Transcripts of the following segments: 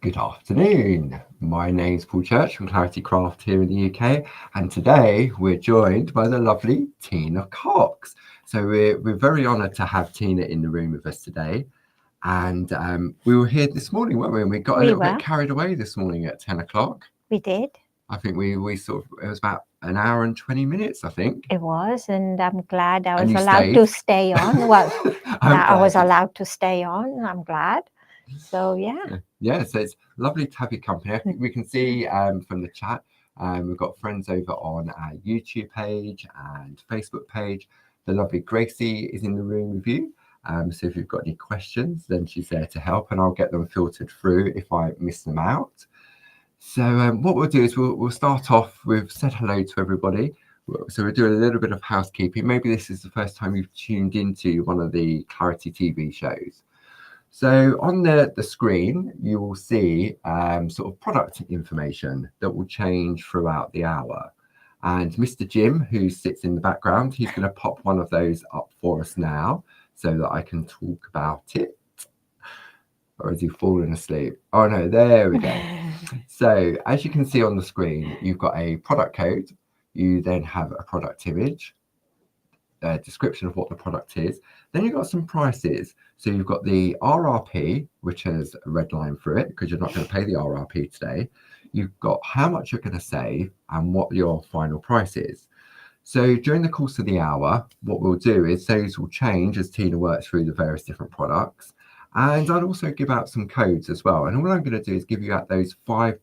Good afternoon. My name's Paul Church from Clarity Craft here in the UK, and today we're joined by the lovely Tina Cox. So we're very honoured to have Tina in the room with us today. And we were here this morning, weren't we? And we got a little bit carried away this morning at 10 o'clock. We did. I think we sort of, it was about an hour and 20 minutes, I think. It was, and I'm glad I was allowed to stay on. Well, I was allowed to stay on. I'm glad. So, yeah. Yeah, so it's lovely to have your company. I think we can see from the chat, we've got friends over on our YouTube page and Facebook page. The lovely Gracie is in the room with you. So if you've got any questions, then she's there to help, and I'll get them filtered through if I miss them out. So what we'll do is we'll start off with said hello to everybody. So we'll do a little bit of housekeeping. Maybe this is the first time you've tuned into one of the Clarity TV shows. So on the screen, you will see sort of product information that will change throughout the hour. And Mr. Jim, who sits in the background, he's going to pop one of those up for us now so that I can talk about it. Or has he fallen asleep? Oh, no, there we go. So as you can see on the screen, you've got a product code. You then have a product image, a description of what the product is. Then you've got some prices. So you've got the RRP, which has a red line through it because you're not going to pay the RRP today. You've got how much you're going to save and what your final price is. So during the course of the hour, what we'll do is those will change as Tina works through the various different products. And I'd also give out some codes as well. And all I'm going to do is give you out those five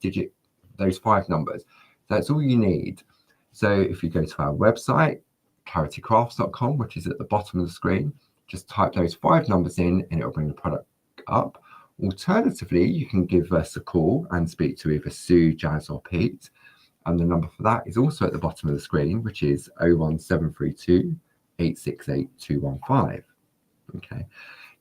numbers. That's all you need. So if you go to our website, claritycrafts.com, which is at the bottom of the screen, just type those 5 numbers in and it'll bring the product up. Alternatively, you can give us a call and speak to either Sue, Jazz or Pete. And the number for that is also at the bottom of the screen, which is 01732 868 215. Okay.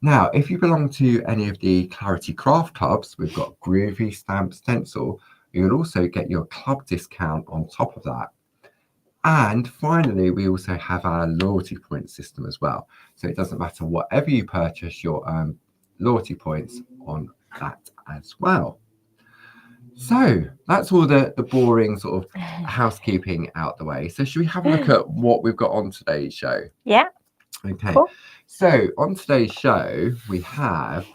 Now, if you belong to any of the Clarity Craft clubs, we've got Groovi, Stamp, Stencil. You'll also get your club discount on top of that. And finally, we also have our loyalty point system as well. So it doesn't matter whatever you purchase, you'll earn loyalty points on that as well. So that's all the boring sort of housekeeping out the way. So should we have a look at what we've got on today's show? Yeah. Okay. Cool. So on today's show, we have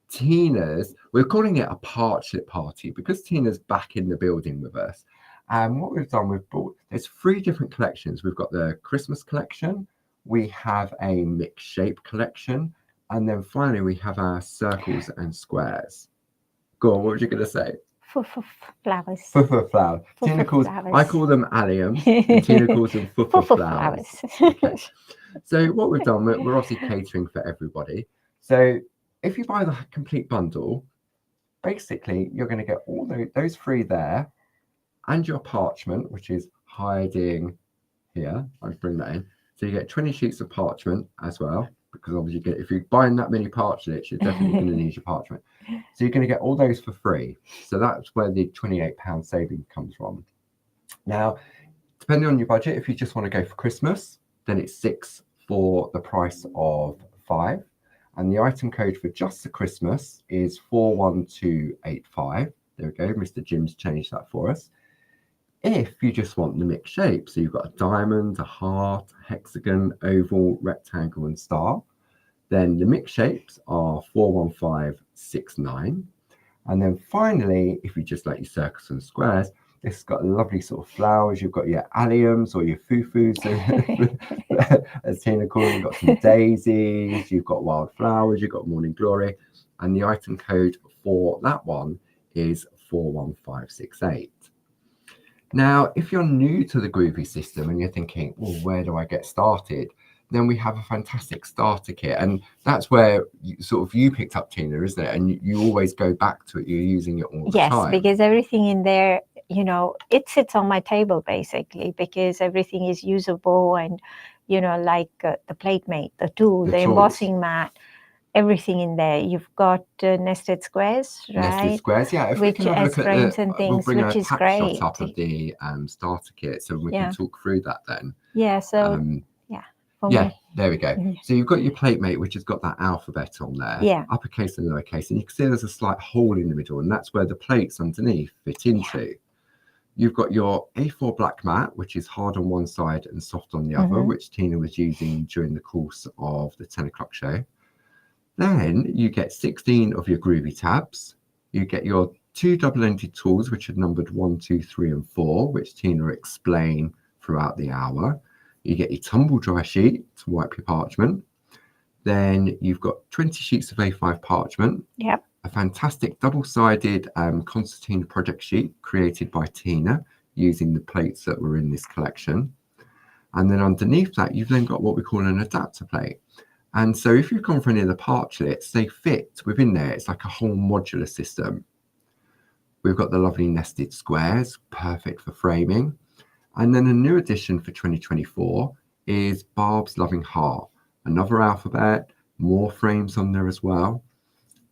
Tina's, we're calling it a Parchlet Party because Tina's back in the building with us. And what we've done, we've brought, there's 3 different collections. We've got the Christmas collection, we have a mixed shape collection, and then finally we have our circles and squares. Go on, what were you going to say? Flowers. Flowers. Tina calls, I call them alliums, and Tina calls them flowers. Okay. So what we've done, we're obviously catering for everybody. So if you buy the complete bundle, basically you're going to get all those 3 there, and your parchment, which is hiding here. I'll bring that in. So you get 20 sheets of parchment as well, because obviously if you're buying that many parchlets, you're definitely going to need your parchment. So you're going to get all those for free. So that's where the £28 saving comes from. Now, depending on your budget, if you just want to go for Christmas, then it's 6 for the price of 5. And the item code for just the Christmas is 41285. There we go. Mr. Jim's changed that for us. If you just want the mixed shape, so you've got a diamond, a heart, a hexagon, oval, rectangle, and star, then the mixed shapes are 41569. And then finally, if you just like your circles and squares, this has got lovely sort of flowers. You've got your alliums or your foo-foos, as Tina calls them. You've got some daisies, you've got wildflowers, you've got morning glory. And the item code for that one is 41568. Now, if you're new to the Groovi system and you're thinking, well, where do I get started? Then we have a fantastic starter kit. And that's where you picked up, Tina, isn't it? And you always go back to it. You're using it all the time. Yes, because everything in there, it sits on my table, basically, because everything is usable and, like the plate mate, the tool, the embossing mat, everything in there. You've got nested squares, right? Nested squares, yeah. If which we can have a look at and things, we'll bring which a is pack great. shot up of the starter kit so we can talk through that then. Yeah, so, Yeah, There we go. So you've got your plate mate, which has got that alphabet on there, Yeah. uppercase and lowercase, and you can see there's a slight hole in the middle, and that's where the plates underneath fit into. You've got your A4 black mat, which is hard on one side and soft on the other, which Tina was using during the course of the 10 o'clock show. Then you get 16 of your Groovi tabs. You get your 2 double-ended tools, which are numbered 1, 2, 3, and 4, which Tina explained throughout the hour. You get your tumble dry sheet to wipe your parchment. Then you've got 20 sheets of A5 parchment. Yep. A fantastic double-sided concertina project sheet created by Tina using the plates that were in this collection. And then underneath that, you've then got what we call an adapter plate. And so if you've gone for any of the parchlets, they fit within there. It's like a whole modular system. We've got the lovely nested squares, perfect for framing. And then a new addition for 2024 is Barb's Loving Heart, another alphabet, more frames on there as well.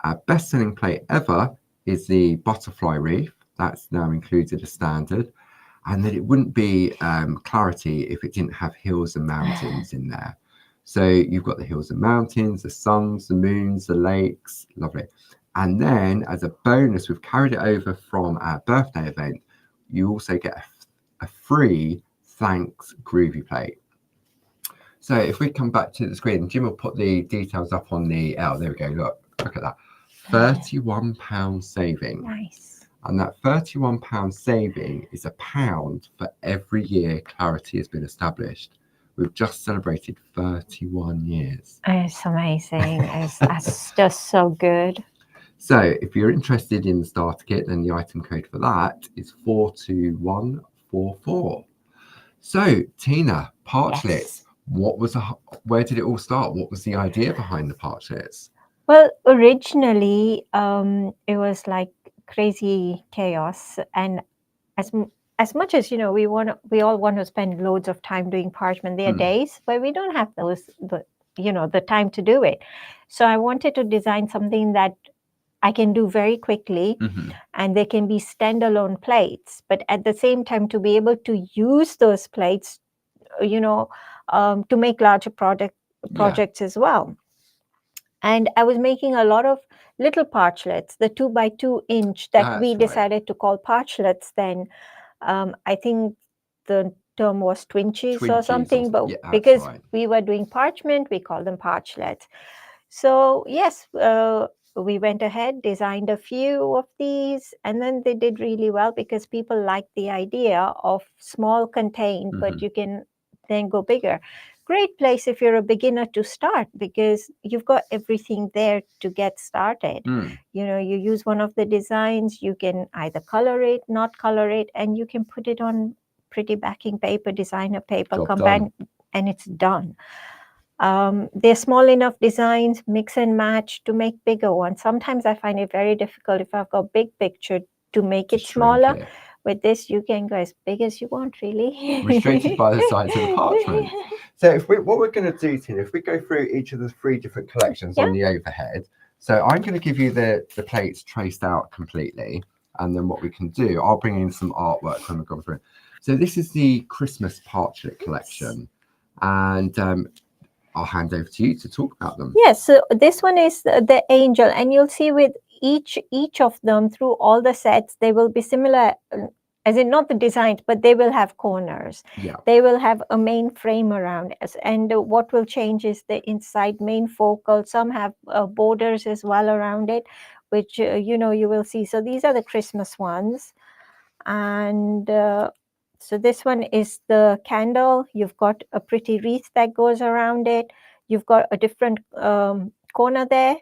Our best-selling plate ever is the butterfly wreath. That's now included as standard. And then it wouldn't be clarity if it didn't have hills and mountains in there. So you've got the hills and mountains, the suns, the moons, the lakes, lovely. And then as a bonus, we've carried it over from our birthday event. You also get a free thanks Groovi plate. So if we come back to the screen, Jim will put the details up on the, oh, there we go, look at that. £31 saving. Nice. And that £31 saving is £1 for every year Clarity has been established. We've just celebrated 31 years. It's amazing. It's just so good. So if you're interested in the starter kit, then the item code for that is 42144. So Tina, parchlets, where did it all start? What was the idea behind the parchlets? Well, originally, it was like crazy chaos, and as much as we all want to spend loads of time doing parchment. There are days where we don't have the time to do it. So I wanted to design something that I can do very quickly, and they can be standalone plates, but at the same time to be able to use those plates, to make larger projects as well. And I was making a lot of little parchlets, the 2 by 2 inch that we decided to call parchlets then. I think the term was twinches or something, but because we were doing parchment, we called them parchlets. So yes, we went ahead, designed a few of these, and then they did really well because people liked the idea of small contained, but you can then go bigger. Great place if you're a beginner to start because you've got everything there to get started. You use one of the designs, you can either color it, not color it, and you can put it on pretty backing paper, designer paper, and it's done. They're small enough designs, mix and match to make bigger ones. Sometimes I find it very difficult if I've got big picture to make it smaller. With this, you can go as big as you want, really. Restricted by the size of the parchment. So what we're going to do, Tina, if we go through each of the 3 different collections on the overhead. So I'm going to give you the plates traced out completely. And then what we can do, I'll bring in some artwork when we've gone through. So this is the Christmas Parchlet collection. And I'll hand over to you to talk about them. Yes, so this one is the angel, and you'll see with each of them through all the sets, they will be similar, as in not the designs, but they will have corners. They will have a main frame around us, and what will change is the inside main focal. Some have borders as well around it, which you will see. So these are the Christmas ones, and so this one is the candle. You've got a pretty wreath that goes around it. You've got a different corner there.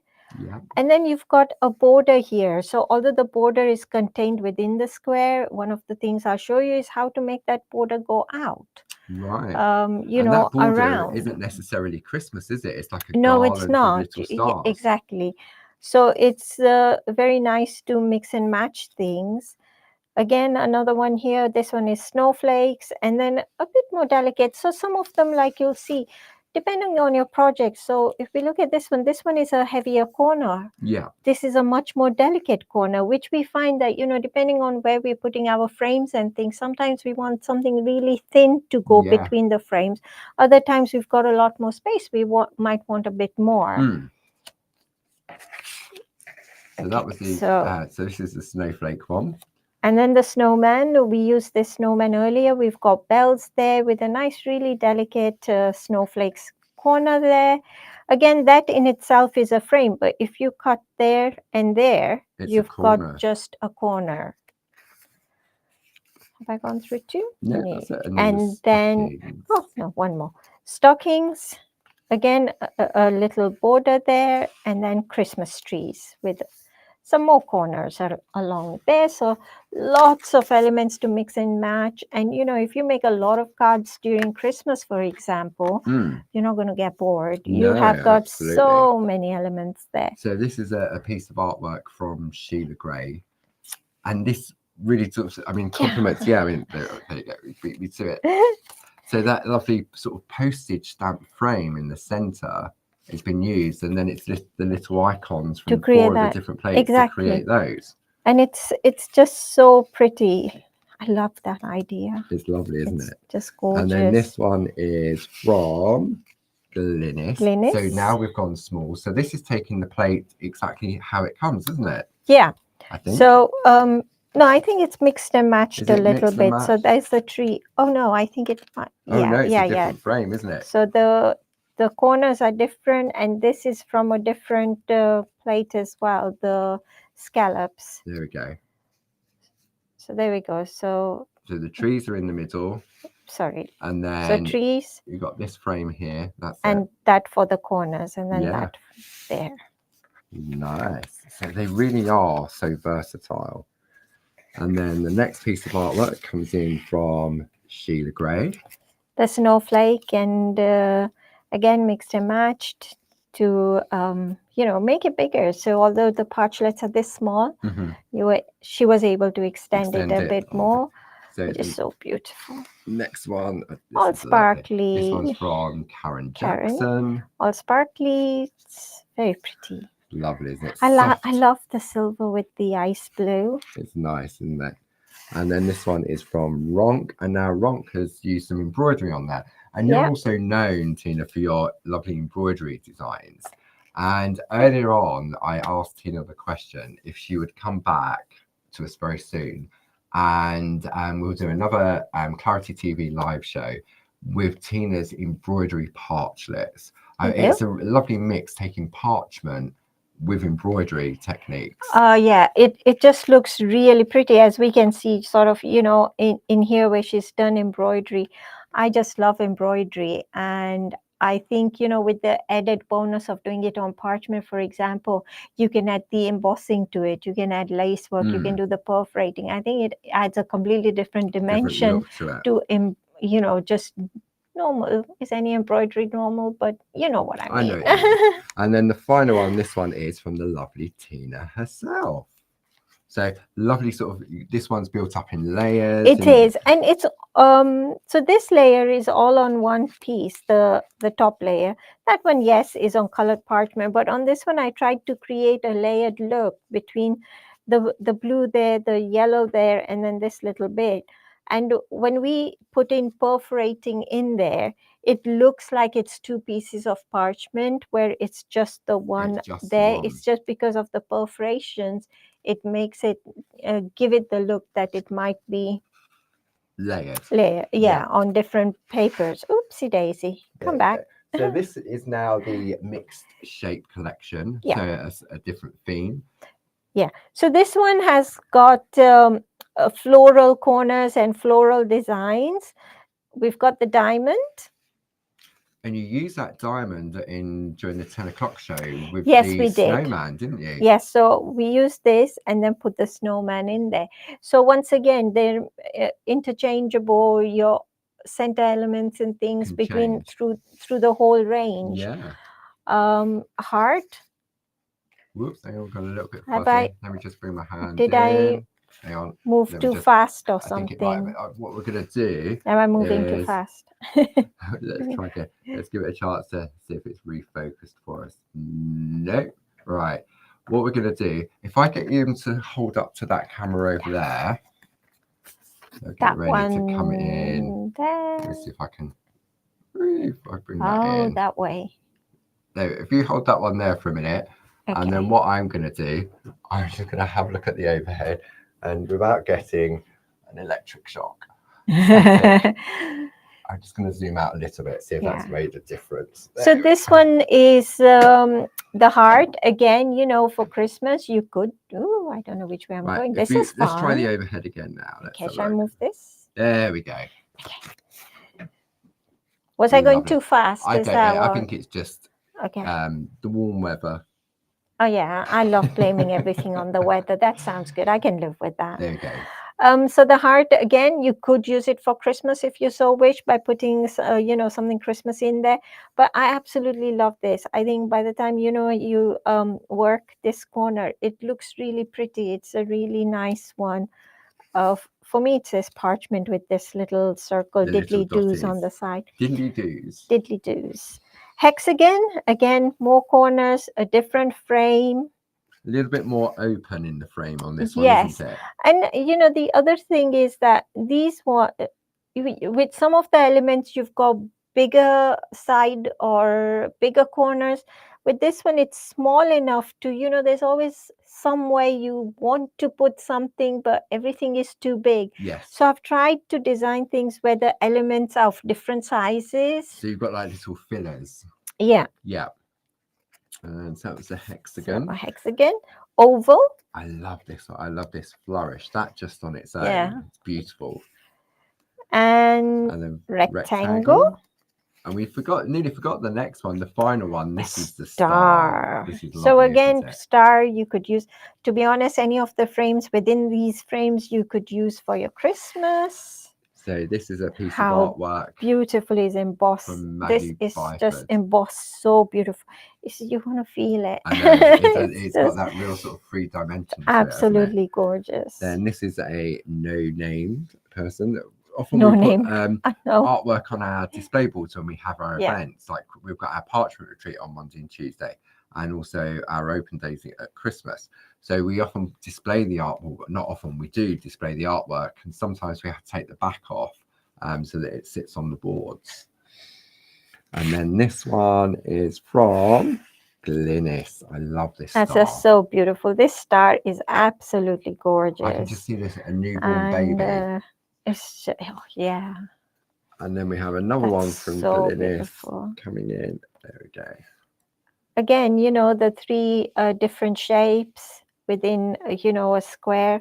And then you've got a border here. So although the border is contained within the square, one of the things I'll show you is how to make that border go out. Right. And that border isn't necessarily Christmas, is it? It's like a garland it's not. with little stars. Exactly. So it's very nice to mix and match things. Again, another one here. This one is snowflakes, and then a bit more delicate. So some of them, like you'll see, depending on your project. So if we look at this one is a heavier corner. Yeah. This is a much more delicate corner, which we find that, depending on where we're putting our frames and things, sometimes we want something really thin to go between the frames. Other times we've got a lot more space. We might want a bit more. So that was the, so this is the snowflake one. And then the snowman, we used this snowman earlier. We've got bells there with a nice, really delicate snowflakes corner there. Again, that in itself is a frame, but if you cut there and there, you've got just a corner. Have I gone through two? Yeah, that's it. And then, oh no, one more. Stockings, again, a little border there, and then Christmas trees with some more corners are along there. So lots of elements to mix and match. And, if you make a lot of cards during Christmas, for example, you're not going to get bored. You have got so many elements there. So this is a piece of artwork from Sheila Gray. And this really sort of, compliments, there you go, we beat me to it. So that lovely sort of postage stamp frame in the center has been used, and then it's the little icons from 4 of the different plates to create those. And it's just so pretty. I love that idea. It's lovely, isn't it? Just gorgeous. And then this one is from Glynis. So now we've gone small. So this is taking the plate exactly how it comes, isn't it? Yeah. I think. So no, I think it's mixed and matched a little bit. So there's the tree. Oh no, I think it. It's a different frame, isn't it? So the corners are different, and this is from a different plate as well, the scallops. There we go. So there we go. So the trees are in the middle. Sorry. And then trees. You've got this frame here. And that for the corners, and then that there. Nice. So they really are so versatile. And then the next piece of artwork comes in from Sheila Gray. The snowflake, and again mixed and matched to make it bigger. So although the parchlets are this small, she was able to extend it a bit more, which is so beautiful. Next one, all sparkly. This one's from Karen Jackson. All sparkly. It's very pretty. Lovely, isn't it? I love the silver with the ice blue. It's nice, isn't it? And then this one is from Ronk, and now Ronk has used some embroidery on that. And you're also known, Tina, for your lovely embroidery designs. And earlier on, I asked Tina the question if she would come back to us very soon, and we'll do another Clarity TV live show with Tina's embroidery parchlets. It's a lovely mix, taking parchment with embroidery techniques. It just looks really pretty, as we can see sort of, in here where she's done embroidery. I just love embroidery, and I think, with the added bonus of doing it on parchment, for example, you can add the embossing to it, you can add lace work, you can do the perforating. I think it adds a completely different dimension to just normal. Is any embroidery normal? But you know what I mean. I know. And then the final one, this one is from the lovely Tina herself. So lovely sort of, this one's built up in layers. It is, and it's so this layer is all on one piece, the top layer. That one, yes, is on colored parchment, but on this one I tried to create a layered look between the blue there, the yellow there, and then this little bit. And when we put in perforating in there, it looks like it's two pieces of parchment, where it's just the one there. It's just because of the perforations, it makes it give it the look that it might be layered. On different papers. Oopsie daisy. Come back. So this is now the mixed shape collection. So a different theme. So this one has got floral corners and floral designs. We've got the diamond. And you used that diamond during the 10 o'clock show with the snowman, didn't you? Yes, so we used this and then put the snowman in there. So once again, they're interchangeable. Your center elements and things between through the whole range. Heart. Whoops, I got a little bit fuzzy. Let me just bring my hand in. Hang on. move Let me too just- fast or I think it might. something. What we're gonna do? Am I moving too is- fast? Let's try again. Let's give it a chance to see if it's refocused for us. No. Right. What we're gonna do? If I get you to hold up to that camera over there, so get That ready to come in. one there. Let me see if I can. If I bring that Oh, in. that way. Now, if you hold that one there for a minute, Okay. and then what I'm going to do, I'm just going to have a look at the overhead, and without getting an electric shock, I'm just going to zoom out a little bit, see if that's Yeah. made a difference. So There. this one is the heart. Again, you know, for Christmas, you could. Oh, I don't know which way I'm Right, going. if This we- is let's try the fine. overhead again now. Let's Okay, have a shall I look. move this? There we go. Was I going Lovely. too fast? I Is don't that know. I what? think it's just Okay. the warm weather. Oh yeah, I love blaming everything on the weather. That sounds good. I can live with that. There we go. So the heart, again, you could use it for Christmas if you so wish by putting, you know, something Christmas in there. But I absolutely love this. I think by the time, you know, you work this corner, it looks really pretty. It's a really nice one. For me, it says parchment with this little circle, The diddly little doos on dotties. the side. Diddly doos. Diddly doos. Hexagon, again, more corners, a different frame. A little bit more open in the frame on this one, Yes. isn't it? And you know, the other thing is that these one, with some of the elements, you've got bigger side or bigger corners. With this one, it's small enough to, you know, there's always some way you want to put something, but everything is too big. Yes. So I've tried to design things where the elements are of different sizes. So you've got like little fillers. Yeah. Yeah. And so that was a hexagon. So a hexagon, oval. I love this. I love this flourish. That just on its own. Yeah. It's beautiful. And And then rectangle. And we nearly forgot the next one, the final one. This is the star. star. This is So lovely, again, isn't it? star you could use. To be honest, any of the frames within these frames you could use for your Christmas. So this is a piece How of artwork. Beautiful is embossed. From This Maggie is Byford. just embossed so beautiful. You want to feel it. I know it's got just that real sort of three dimension. absolutely gorgeous. Then this is a no-named person. Often No we name. put No. artwork on our display boards when we have our Yeah. events. Like we've got our parchment retreat on Monday and Tuesday, and also our open days at Christmas. So we often display the art. Well, not often. We do display the artwork, and sometimes we have to take the back off so that it sits on the boards. And then this one is from Glynis. I love this That's star. just so beautiful. This star is absolutely gorgeous. I can just see this a newborn baby. It's oh, yeah. And then we have another one from so Glynis beautiful. coming in. There we go. Again, you know, the three different shapes within, you know, a square.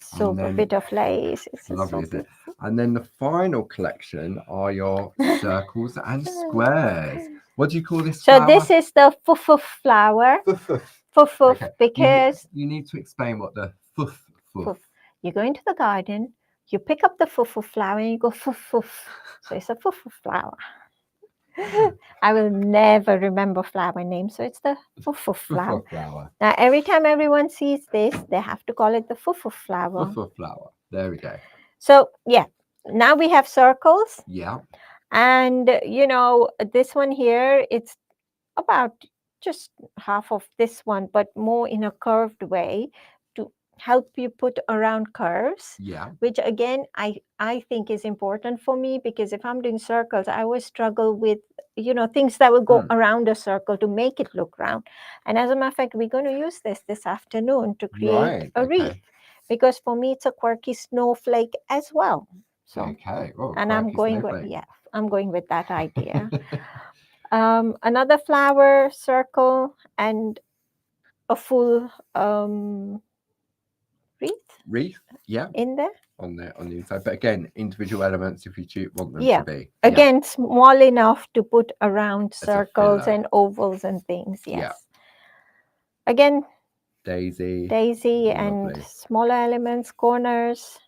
So a bit of lace. It's just Lovely, so isn't it? beautiful. And then the final collection are your circles and squares. What do you call this So flower? this is the fufu flower. Fufu, Okay. because you need to explain what the fuf. you go into the garden, you pick up the fufu flower and you go fufu. So it's a fufu flower. I will never remember flower name, so it's the fufu flower. Flower. Now, every time everyone sees this, they have to call it the fufu flower. Fufu flower. There we go. So, yeah, now we have circles. Yeah. And, you know, this one here, it's about just half of this one, but more in a curved way to help you put around curves. Yeah. Which again, I think is important for me, because if I'm doing circles, I always struggle with, you know, things that will go around a circle to make it look round. And as a matter of fact, we're going to use this afternoon to create a wreath, because for me it's a quirky snowflake as well. So okay. Well, and I'm going with that idea. Another flower circle and a full wreath yeah, in there. On the inside, but again, individual elements if you want them to be. Again, small enough to put around As a circles filler. and ovals and things. Yes. Yeah. Again, daisy and lovely. smaller elements, corners,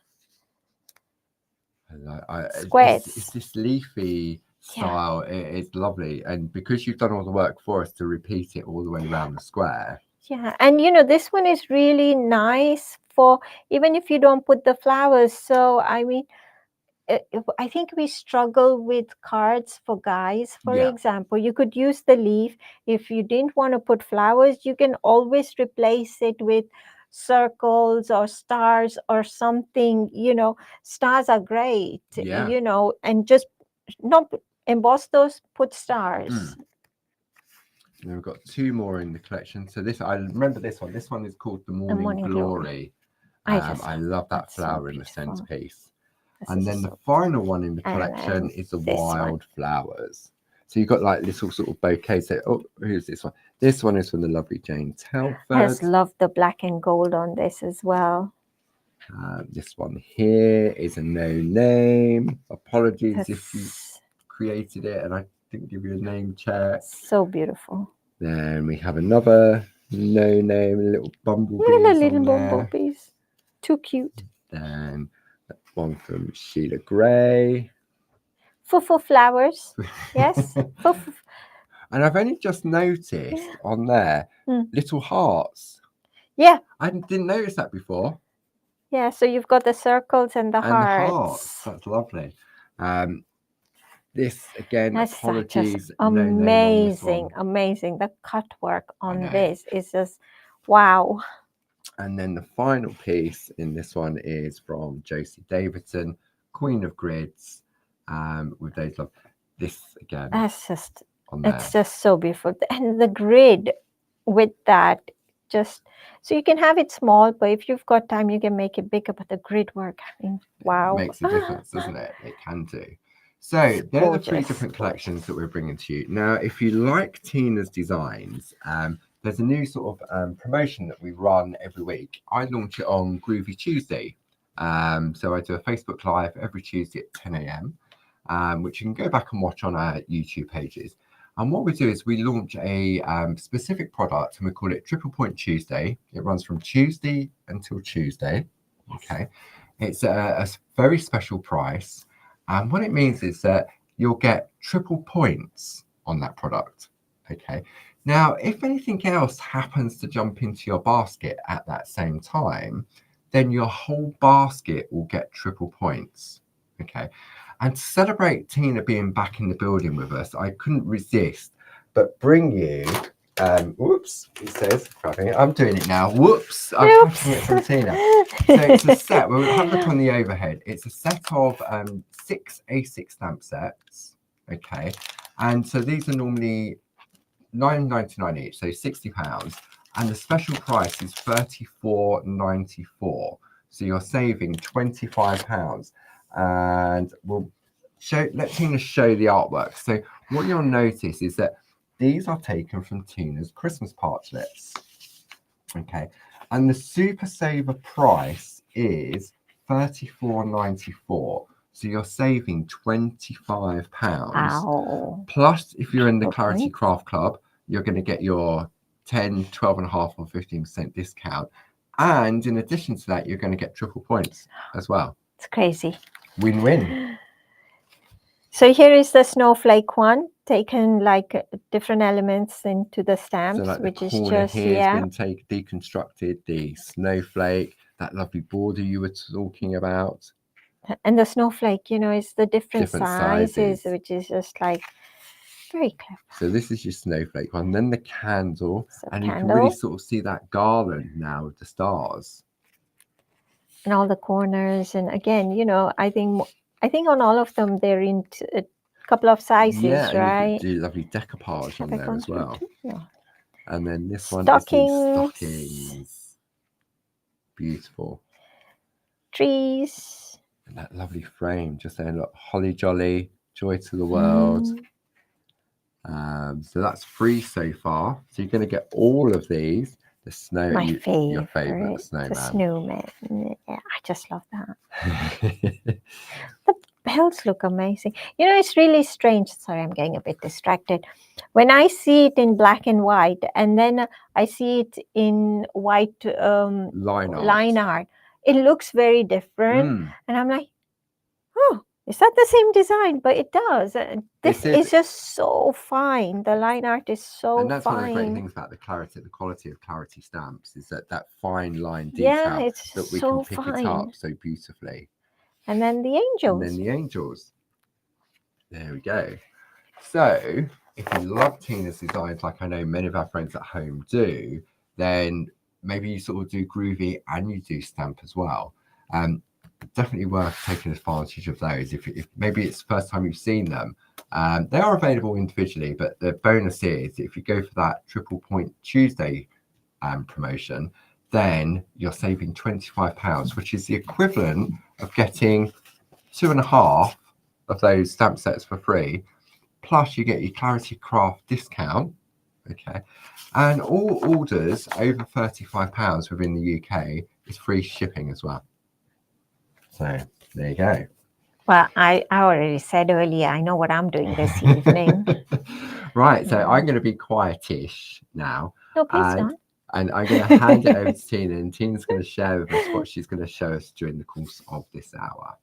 squares. squares. It's this leafy style. It's lovely, and because you've done all the work for us to repeat it all the way around the square. Yeah, and you know, this one is really nice for, even if you don't put the flowers. So I mean, I think we struggle with cards for guys. For Yeah. example, you could use the leaf. If you didn't want to put flowers, you can always replace it with circles or stars or something. Stars are great. Yeah. And just not emboss those, put stars. And we've got 2 more in the collection. So I remember this one. This one is called the Morning Glory. I love that flower in the centerpiece. And then the final one in the collection is the Wild Flowers. So you've got like little sort of bouquets. So, who's this one? This one is from the lovely Jane Telford. I just love the black and gold on this as well. This one here is a no name. Apologies if you created it and I didn't give you a name check. So beautiful. Then we have another no name, little bumblebees. Little bumblebees. Too cute. Then one from Sheila Gray. Fufu flowers. Yes. Fufu. And I've only just noticed on there little hearts. Yeah. I didn't notice that before. Yeah, so you've got the circles and the hearts. The hearts. That's lovely. This again, That's apologies. Amazing. The cut work on this is just wow. And then the final piece in this one is from Josie Davidson, Queen of Grids, with those love. This again. That's just, it's just so beautiful. And the grid with that, just so you can have it small, but if you've got time, you can make it bigger. But the grid work, I mean, wow. It makes a difference, doesn't it? It can do. So they're the 3 different collections that we're bringing to you. Now, if you like Tina's designs, there's a new sort of promotion that we run every week. I launch it on Groovi Tuesday. So I do a Facebook Live every Tuesday at 10 a.m, which you can go back and watch on our YouTube pages. And what we do is we launch a specific product and we call it Triple Point Tuesday. It runs from Tuesday until Tuesday. Okay. It's a very special price. And what it means is that you'll get triple points on that product. Okay. Now, if anything else happens to jump into your basket at that same time, then your whole basket will get triple points. Okay. And to celebrate Tina being back in the building with us, I couldn't resist but bring you, whoops, it says, I'm doing it now. Whoops, I'm catching it from Tina. So it's a set, we'll have a look on the overhead. It's a set of 6 A6 stamp sets. Okay. And so these are normally £9.99 each, so £60, and the special price is £34.94. So you're saving £25, and we'll let Tina show the artwork. So what you'll notice is that these are taken from Tina's Christmas parchlets. Okay, and the super saver price is £34.94. So you're saving £25. Wow. Plus, if you're in the Clarity Craft Club, you're going to get your 10, 12.5 or 15% discount. And in addition to that, you're going to get triple points as well. It's crazy. Win-win. So here is the snowflake one, taken like different elements into the stamps, so like which the is corner just, here has been deconstructed, the snowflake, that lovely border you were talking about. And the snowflake, you know, is the different sizes, which is just like very clever. So this is your snowflake one. Then the candle, and you can really sort of see that garland now with the stars. And all the corners. And again, you know, I think on all of them, they're in a couple of sizes, right? You do lovely decoupage on there as well. Yeah. And then this one is the stockings. Beautiful. Trees. And that lovely frame, just saying, look, holly jolly, joy to the world. So that's free so far. So you're going to get all of these. The snow, your favorite, the snowman. The snowman. Yeah, I just love that. The bells look amazing. You know, it's really strange. Sorry, I'm getting a bit distracted. When I see it in black and white, and then I see it in white line art, it looks very different. And I'm like, oh, Is that the same design? But it does. This It is just so fine. The line art is so And that's one of the great fine. things about the quality of clarity stamps is that fine line Yeah, detail it's that we so can pick it fine. up so beautifully. And then the And angels. then the angels. There we go. So if you love Tina's designs, like I know many of our friends at home do, then maybe you sort of do Groovi and you do stamp as well. Definitely worth taking advantage of those. If maybe it's the first time you've seen them, they are available individually, but the bonus is if you go for that Triple Point Tuesday promotion, then you're saving £25, which is the equivalent of getting 2.5 of those stamp sets for free. Plus, you get your Clarity Craft discount. Okay, and all orders over £35 within the UK is free shipping as well. So there you go. Well, I already said earlier, I know what I'm doing this evening. Right, so I'm going to be quietish now. No, please don't. And I'm going to hand it over to Tina, and Tina's going to share with us what she's going to show us during the course of this hour.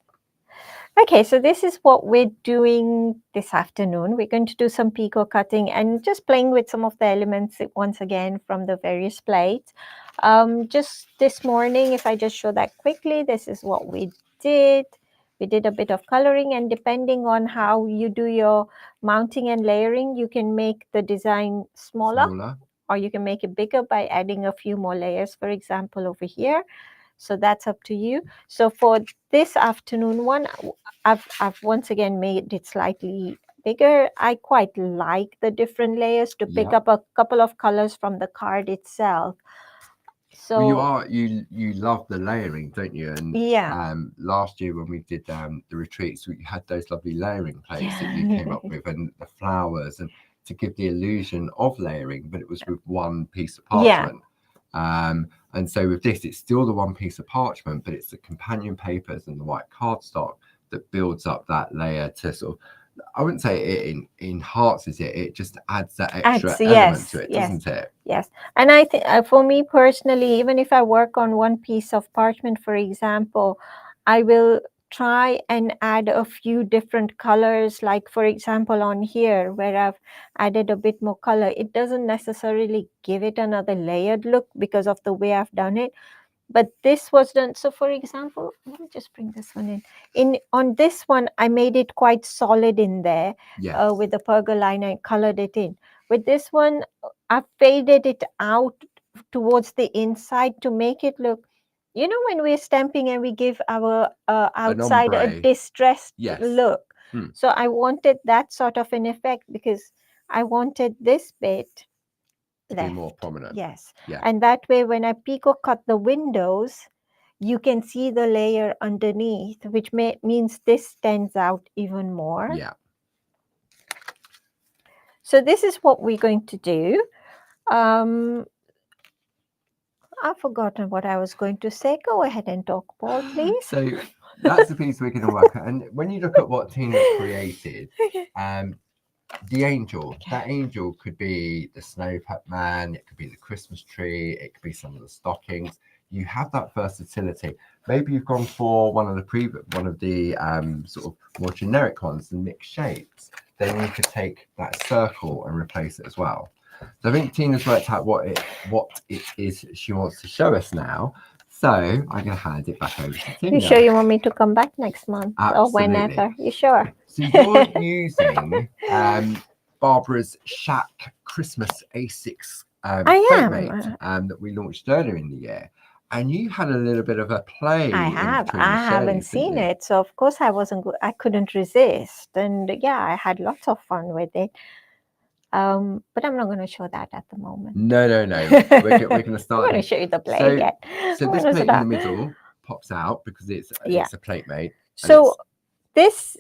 Okay, so this is what we're doing this afternoon. We're going to do some picot cutting and just playing with some of the elements once again from the various plates. Just this morning, if I just show that quickly, this is what we did. We did a bit of coloring, and depending on how you do your mounting and layering, you can make the design smaller. Or you can make it bigger by adding a few more layers, for example, over here. So that's up to you. So for this afternoon one, I've once again made it slightly bigger. I quite like the different layers to pick up a couple of colors from the card itself. So well, you love the layering, don't you? And last year when we did the retreats, we had those lovely layering plates that you came up with, and the flowers, and to give the illusion of layering, but it was with one piece of parchment. And so with this, it's still the one piece of parchment, but it's the companion papers and the white cardstock that builds up that layer to sort of, I wouldn't say it enhances it, it just adds that extra element to it, doesn't it? Yes. And I think for me personally, even if I work on one piece of parchment, for example, I will try and add a few different colors, like for example on here where I've added a bit more color. It doesn't necessarily give it another layered look because of the way I've done it, but this was done. So for example, let me just bring this one in on this one, I made it quite solid in there with the pergoline and colored it in. With this one, I faded it out towards the inside to make it look, you know, when we're stamping and we give our outside a distressed look. So I wanted that sort of an effect because I wanted this bit to be more prominent. And that way when I picot cut the windows, you can see the layer underneath, which means this stands out even more. So this is what we're going to do. I've forgotten what I was going to say. Go ahead and talk, Paul, please. So that's the piece we're going to work on. And when you look at what Tina created, the angel, that angel could be the snowman, it could be the Christmas tree, it could be some of the stockings. You have that versatility. Maybe you've gone for one of the sort of more generic ones, the mixed shapes. Then you could take that circle and replace it as well. So I think Tina's worked out what it is she wants to show us now. So I'm going to hand it back over to Tina. You sure you want me to come back next month? Absolutely. Or whenever? You sure? So you're using Barbara's Shack Christmas A6 plate mate that we launched earlier in the year. And you had a little bit of a play. I haven't seen it. So of course I couldn't resist. And yeah, I had lots of fun with it. But I'm not going to show that at the moment. No. We're going to start. I'm going to show you the plate again. So this plate in the middle pops out because it's a plate mate. So this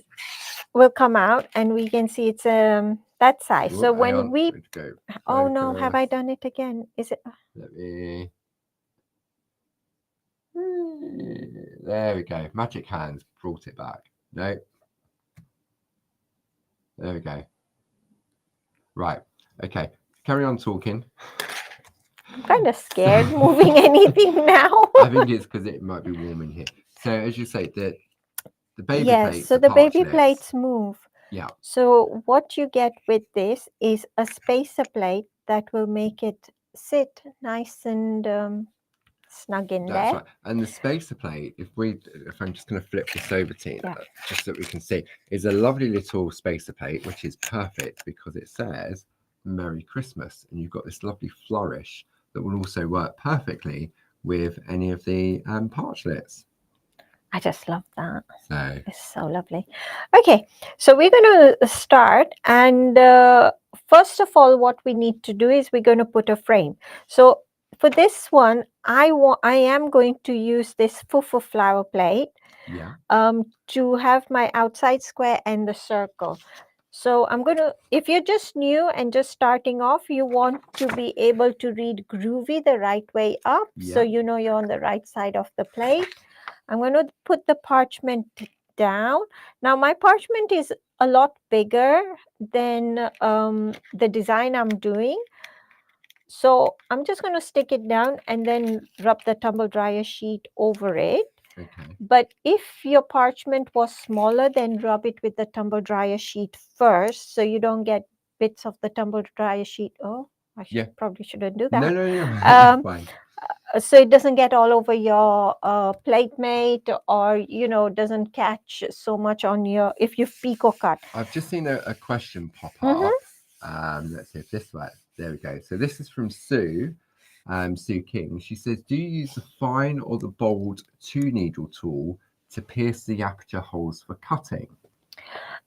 will come out and we can see it's that size. So when we oh no, have I done it again? Is it? Let me. There we go. Magic hands brought it back. No. There we go. Right. Okay. Carry on talking. I'm kind of scared moving anything now. I think it's because it might be warm in here. So as you say, The baby Yes, plates. so the baby plates move. Yeah. So what you get with this is a spacer plate that will make it sit nice and snug in That's there. right. And the spacer plate, if I'm just going to flip this over, Tina, just so we can see, is a lovely little spacer plate, which is perfect because it says Merry Christmas, and you've got this lovely flourish that will also work perfectly with any of the parchlets. I just love that. So it's so lovely. Okay, so we're going to start, and first of all, what we need to do is we're going to put a frame. So for this one, I am going to use this fufu flower plate. Yeah. To have my outside square and the circle. So I'm going to, if you're just new and just starting off, you want to be able to read Groovi the right way up. Yeah. So you know you're on the right side of the plate. I'm going to put the parchment down. Now my parchment is a lot bigger than the design I'm doing. So I'm just going to stick it down and then rub the tumble dryer sheet over it. Okay. But if your parchment was smaller, then rub it with the tumble dryer sheet first, so you don't get bits of the tumble dryer sheet. Oh, I probably shouldn't do that. No. Fine. So it doesn't get all over your plate mate, or doesn't catch so much on your, if you pico cut. I've just seen a question pop up. Let's see if this works. There we go. So this is from Sue. Sue King. She says, do you use the fine or the bold 2-needle tool to pierce the aperture holes for cutting?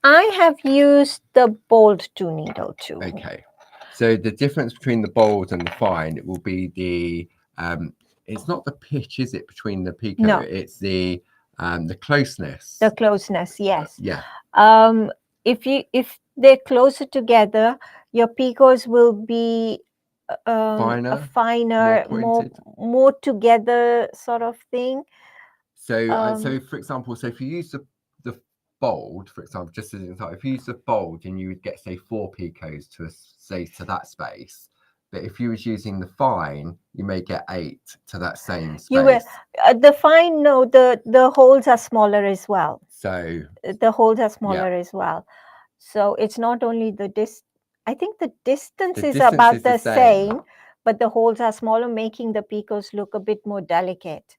I have used the bold 2-needle tool. Okay. So the difference between the bold and the fine, it will be the it's not the pitch, is it, between the picot? No. It's the closeness. The closeness, yes. Yeah. If they're closer together, your picots will be finer, more together sort of thing. So so for example, so if you use the bold, for example, just as an example, if you use the bold, and you would get, say, 4 picots to that space. But if you was using the fine, you may get 8 to that same space. You will the fine, no, the holes are smaller as well. So the holes are smaller as well. So it's not only the I think the distance is about the same, but the holes are smaller, making the picots look a bit more delicate.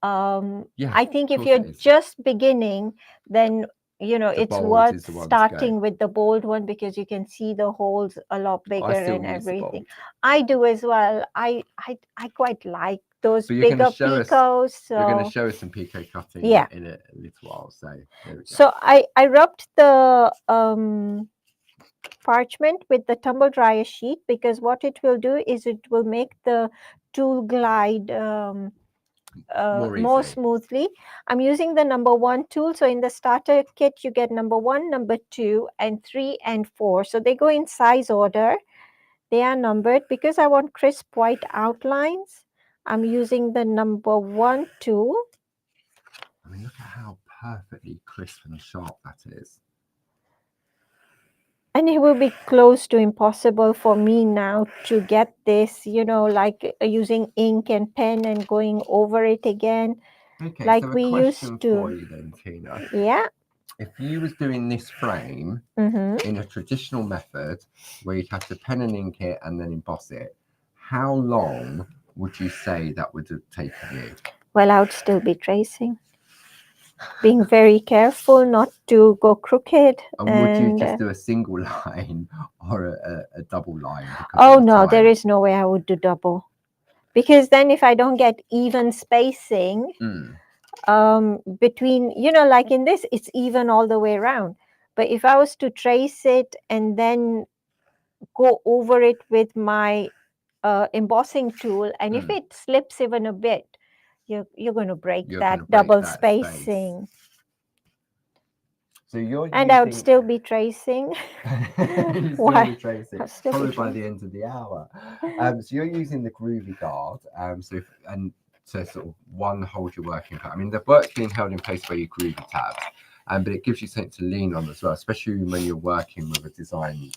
I think if you're just beginning, then it's worth starting with the bold one, because you can see the holes a lot bigger and everything. I do as well. I quite like those bigger picots. So you're going to show us some picot cutting in a little while. So there we go. So I rubbed the parchment with the tumble dryer sheet, because what it will do is it will make the tool glide more smoothly. I'm using the number 1 tool. So in the starter kit, you get number 1, number 2, and 3 and 4. So they go in size order. They are numbered because I want crisp white outlines. I'm using the number 1 tool. I mean, look at how perfectly crisp and sharp that is. And it will be close to impossible for me now to get this, like using ink and pen and going over it again. Okay, like so we used to. For you then, Tina. Yeah. If you was doing this frame in a traditional method, where you'd have to pen and ink it and then emboss it, how long would you say that would have taken you? Well, I would still be tracing, being very careful not to go crooked. And would you just do a single line or a double line? Oh no, there is no way I would do double, because then if I don't get even spacing between, like in this, it's even all the way around. But if I was to trace it and then go over it with my embossing tool, and if it slips even a bit, you're going to break that double spacing. So you're and I would still be tracing. Why? Probably by the end of the hour. So you're using the Groovi guard. So sort of one, hold your working part. I mean, the work's being held in place by your Groovi tabs, but it gives you something to lean on as well, especially when you're working with a design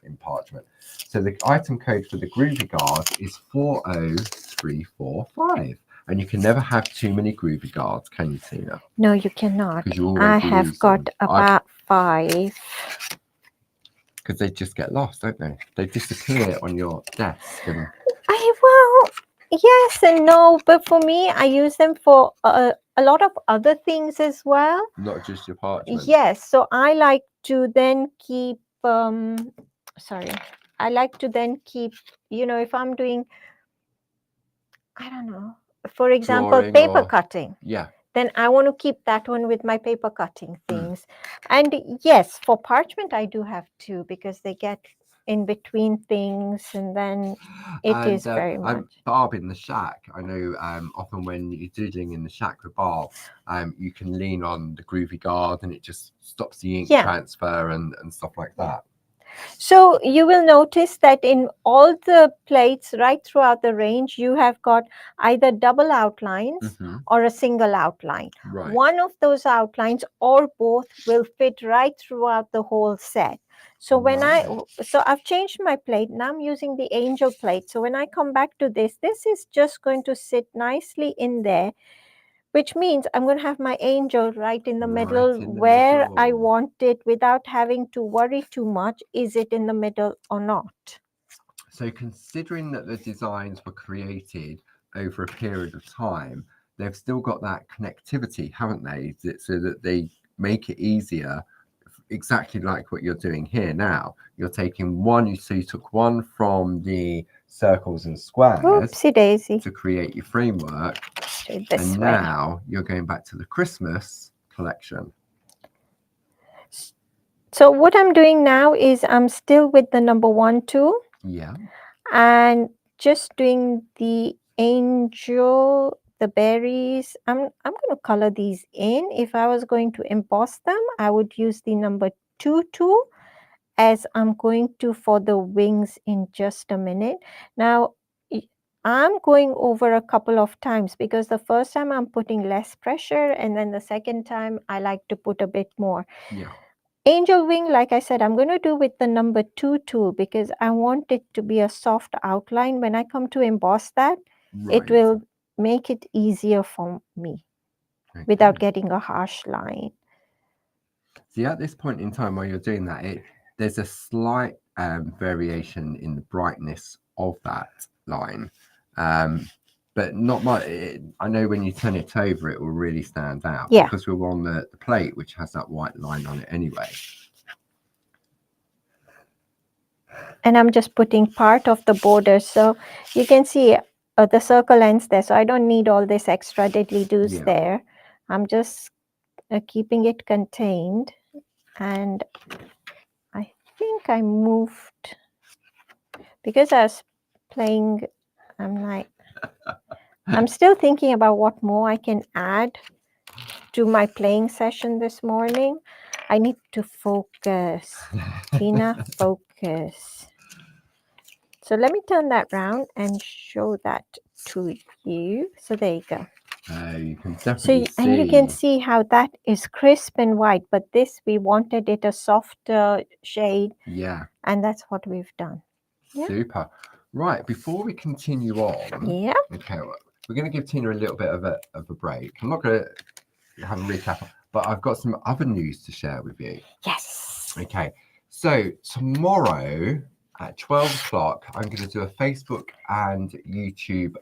in parchment. So the item code for the Groovi guard is 40345. And you can never have too many groovy guards, can you, Tina? No, you cannot. Because you always I lose have got them. about 5. Because they just get lost, don't they? They disappear on your desk. And Well, yes and no, but for me, I use them for a lot of other things as well. not just your parchment. Yes, so I like to then keep, I like to then keep, if I'm doing, I don't know, for example, Drawing paper or- cutting. Yeah. Then I want to keep that one with my paper cutting things. And yes, for parchment, I do have 2 because they get in between things, and then it is very much. Barb in the shack, I know often when you're doodling in the shack with Barb, you can lean on the groovy guard and it just stops the ink transfer and stuff like that. So you will notice that in all the plates right throughout the range, you have got either double outlines or a single outline. Right. One of those outlines or both will fit right throughout the whole set. So when I've changed my plate. Now I'm using the angel plate. So when I come back to this is just going to sit nicely in there, which means I'm going to have my angel right in the middle where I want it without having to worry too much. Is it in the middle or not? So considering that the designs were created over a period of time, they've still got that connectivity, haven't they? So that they make it easier, exactly like what you're doing here now. You're taking one, so you took one from the circles and squares to create your framework. And now you're going back to the Christmas collection. So what I'm doing now is I'm still with the number 1 tool. Yeah. And just doing the angel, the berries. I'm going to color these in. If I was going to emboss them, I would use the number 2 tool, as I'm going to for the wings in just a minute. Now, I'm going over a couple of times because the first time I'm putting less pressure, and then the second time I like to put a bit more. Yeah. Angel wing, like I said, I'm going to do with the number 2 tool because I want it to be a soft outline. When I come to emboss that, it will make it easier for me without getting a harsh line. See, at this point in time while you're doing that, there's a slight variation in the brightness of that line, but not much. I know when you turn it over, it will really stand out because we're on the plate, which has that white line on it anyway. And I'm just putting part of the border, so you can see the circle ends there, so I don't need all this extra diddly-doos there. I'm just keeping it contained, and I think I moved because I was playing. I'm still thinking about what more I can add to my playing session this morning. I need to focus. Tina, focus. So let me turn that round and show that to you. So there you go. You can definitely see. And you can see how that is crisp and white, but this, we wanted it a softer shade. Yeah. And that's what we've done. Super. Right, before we continue on, okay, we're going to give Tina a little bit of a break. I'm not going to have a recap, but I've got some other news to share with you. Yes. Okay, so tomorrow at 12 o'clock, I'm going to do a Facebook and YouTube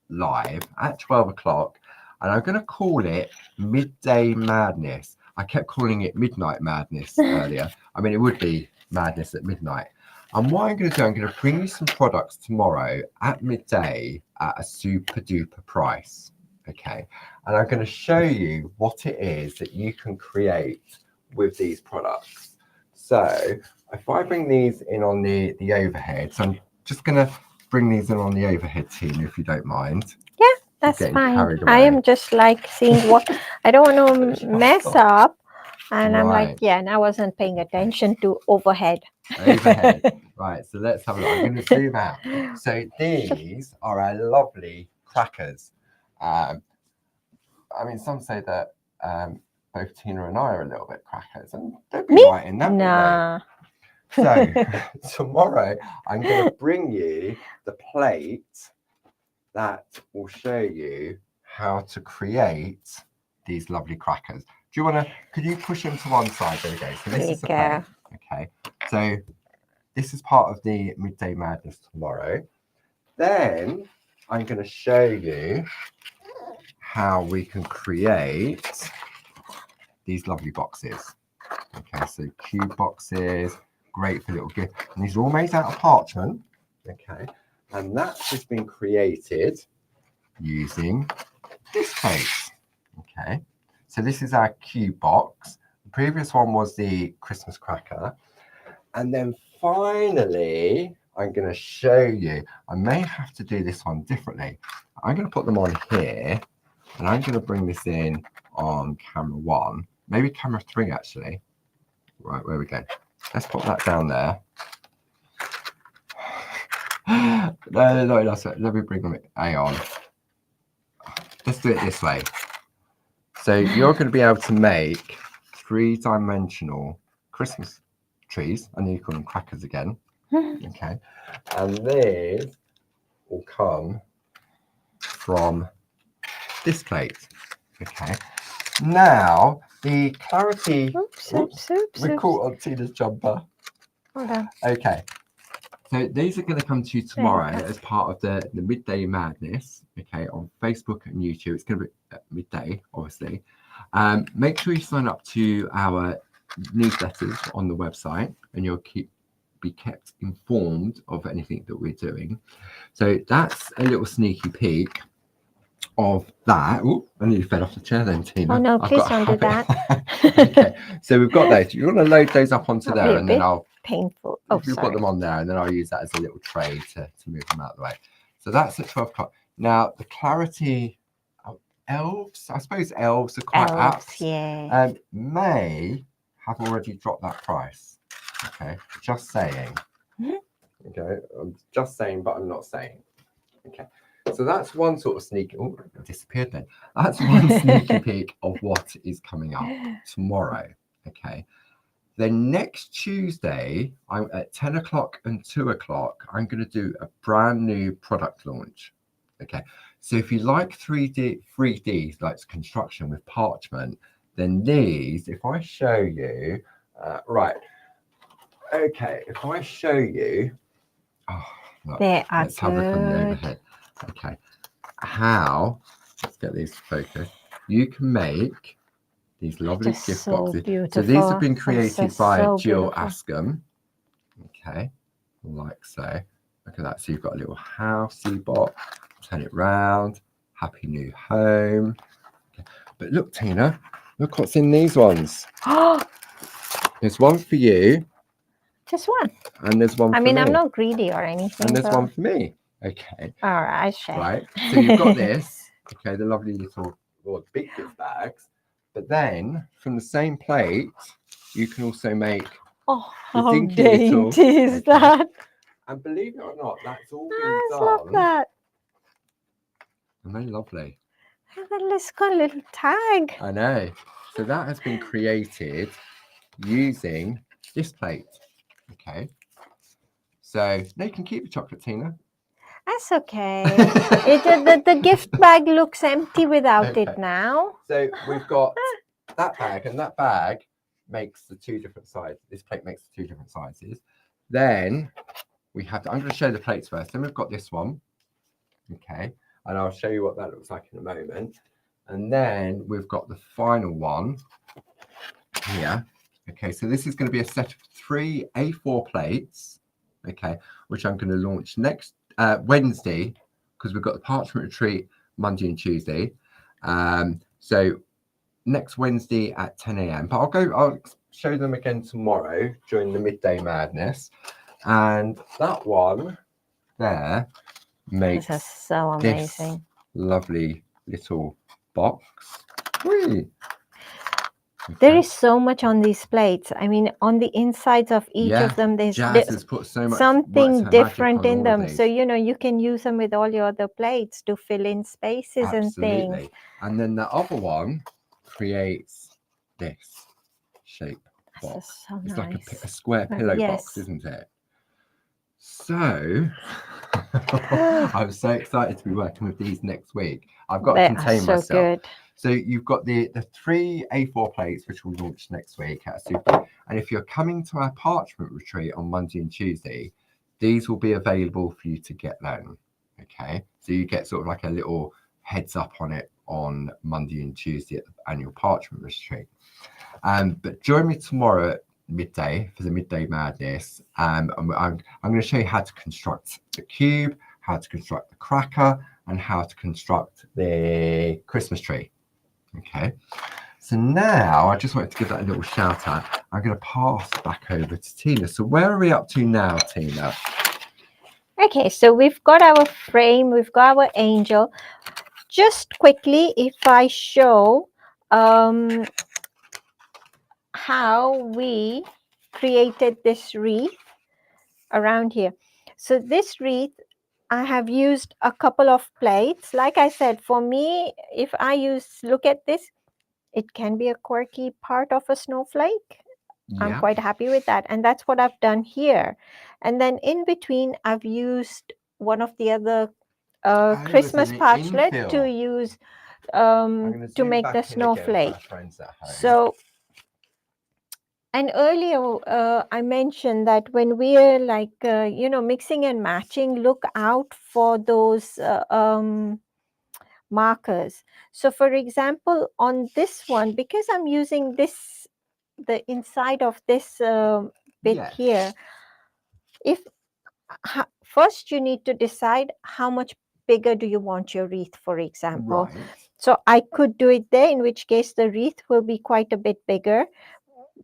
live at 12 o'clock, and I'm going to call it Midday Madness. I kept calling it Midnight Madness earlier. I mean, it would be madness at midnight. And what I'm going to do, I'm going to bring you some products tomorrow at midday at a super duper price. Okay. And I'm going to show you what it is that you can create with these products. So if I bring these in on the overhead, so I'm just going to bring these in on the overhead, Tina, if you don't mind. Yeah, that's fine. I am just like seeing what, I don't want to mess up. And I'm like, and I wasn't paying attention to overhead. Right, so let's have a look. I'm going to zoom out. So these are our lovely crackers. I mean, some say that both Tina and I are a little bit crackers, and don't be right in that. Nah. So tomorrow I'm going to bring you the plate that will show you how to create these lovely crackers. Do you want to, could you push them to one side? There we go. So this is the plate. Okay. So this is part of the Midday Madness tomorrow. Then I'm going to show you how we can create these lovely boxes. Okay, so cube boxes, great for little gift. And these are all made out of parchment. Okay, and that's just been created using this plate. Okay, so this is our cube box. The previous one was the Christmas cracker. And then finally, I'm going to show you, I may have to do this one differently. I'm going to put them on here, and I'm going to bring this in on camera 1, maybe camera 3 actually. Right, where we go. Let's put that down there. No, that's it. Let me bring them on. Let's do it this way. So you're going to be able to make 3-dimensional Christmas trees. I know you call them crackers again. Okay. And these will come from this plate. Okay. Now, the clarity... Oops. We caught on Tina's jumper. Hold on. Okay. So these are going to come to you tomorrow as part of the Midday Madness, okay, on Facebook and YouTube. It's going to be at midday, obviously. Make sure you sign up to our newsletters on the website, and you'll be kept informed of anything that we're doing. So that's a little sneaky peek of that. Oh, I nearly fell off the chair then, Tina. Oh no, please don't do that. Okay, so we've got those. You want to load those up onto there, and then I'll painful. Oh, you put them on there, and then I'll use that as a little tray to move them out of the way. So that's at 12 o'clock. Now the clarity of elves, I suppose elves are quite apt. Yeah. May have already dropped that price. Okay, just saying. Okay, I'm just saying, but I'm not saying. Okay, so that's one sort of sneak. Oh, it disappeared then. That's one sneaky peek of what is coming up tomorrow. Okay. Then next Tuesday, I'm at 10 o'clock and 2 o'clock, I'm going to do a brand new product launch. Okay, so if you like 3D like construction with parchment, then these, if I show you, right, okay, if I show you, look, let's have a look on the overhead. Okay, how, let's get these focused, you can make these lovely gift boxes. So these have been created by Jill Askham. Okay, like so. Look at that. So you've got a little housey box. Turn it round. Happy new home. Okay. But look, Tina, look what's in these ones. There's one for you. Just one. And there's one for me. I mean, I'm not greedy or anything. And there's one for me. Okay. All right, share. Right. So you've got this. Okay, the lovely little, well, big gift bags. But then, from the same plate, you can also make how dainty is that? And believe it or not, that's all been done. I love that. And they're lovely. It's got a little tag. I know. So that has been created using this plate. Okay. So now you can keep the chocolate, Tina. That's okay. The gift bag looks empty without it now. So we've got that bag, and that bag makes the 2 different sizes. This plate makes the 2 different sizes. Then we have, I'm going to show the plates first. Then we've got this one. Okay. And I'll show you what that looks like in a moment. And then we've got the final one here. Okay. So this is going to be a set of 3 A4 plates. Okay. Which I'm going to launch next Wednesday, because we've got the parchment retreat Monday and Tuesday. So next Wednesday at 10 a.m. But I'll show them again tomorrow during the Midday Madness. And that one there makes this is so amazing. This lovely little box. Whee! There is so much on these plates. I mean, on the insides of each of them, there's put so much something different in them. So, you know, you can use them with all your other plates to fill in spaces and things. And then the other one creates this shape box. So it's nice. Like a square pillow box, isn't it? So, I'm so excited to be working with these next week. I've got to They are contain so myself. good. So you've got the 3 A4 plates, which will launch next week at Super. And if you're coming to our parchment retreat on Monday and Tuesday, these will be available for you to get then. Okay, so you get sort of like a little heads up on it on Monday and Tuesday at the annual parchment retreat. But join me tomorrow at midday for the midday madness. I'm going to show you how to construct the cube, how to construct the cracker, and how to construct the Christmas tree. Okay, so now I just wanted to give that a little shout out. I'm going to pass back over to Tina. So where are we up to now, Tina? Okay, so we've got our frame, we've got our angel. Just quickly, if I show how we created this wreath around here. So this wreath, I have used a couple of plates. Like I said, for me, if I look at this, it can be a quirky part of a snowflake. Yeah. I'm quite happy with that. And that's what I've done here. And then in between, I've used one of the other Christmas parchlet to use to make the snowflake. So, and earlier I mentioned that when we're like, mixing and matching, look out for those markers. So for example, on this one, because I'm using this, the inside of this bit here, if first you need to decide how much bigger do you want your wreath, for example. Right. So I could do it there, in which case the wreath will be quite a bit bigger.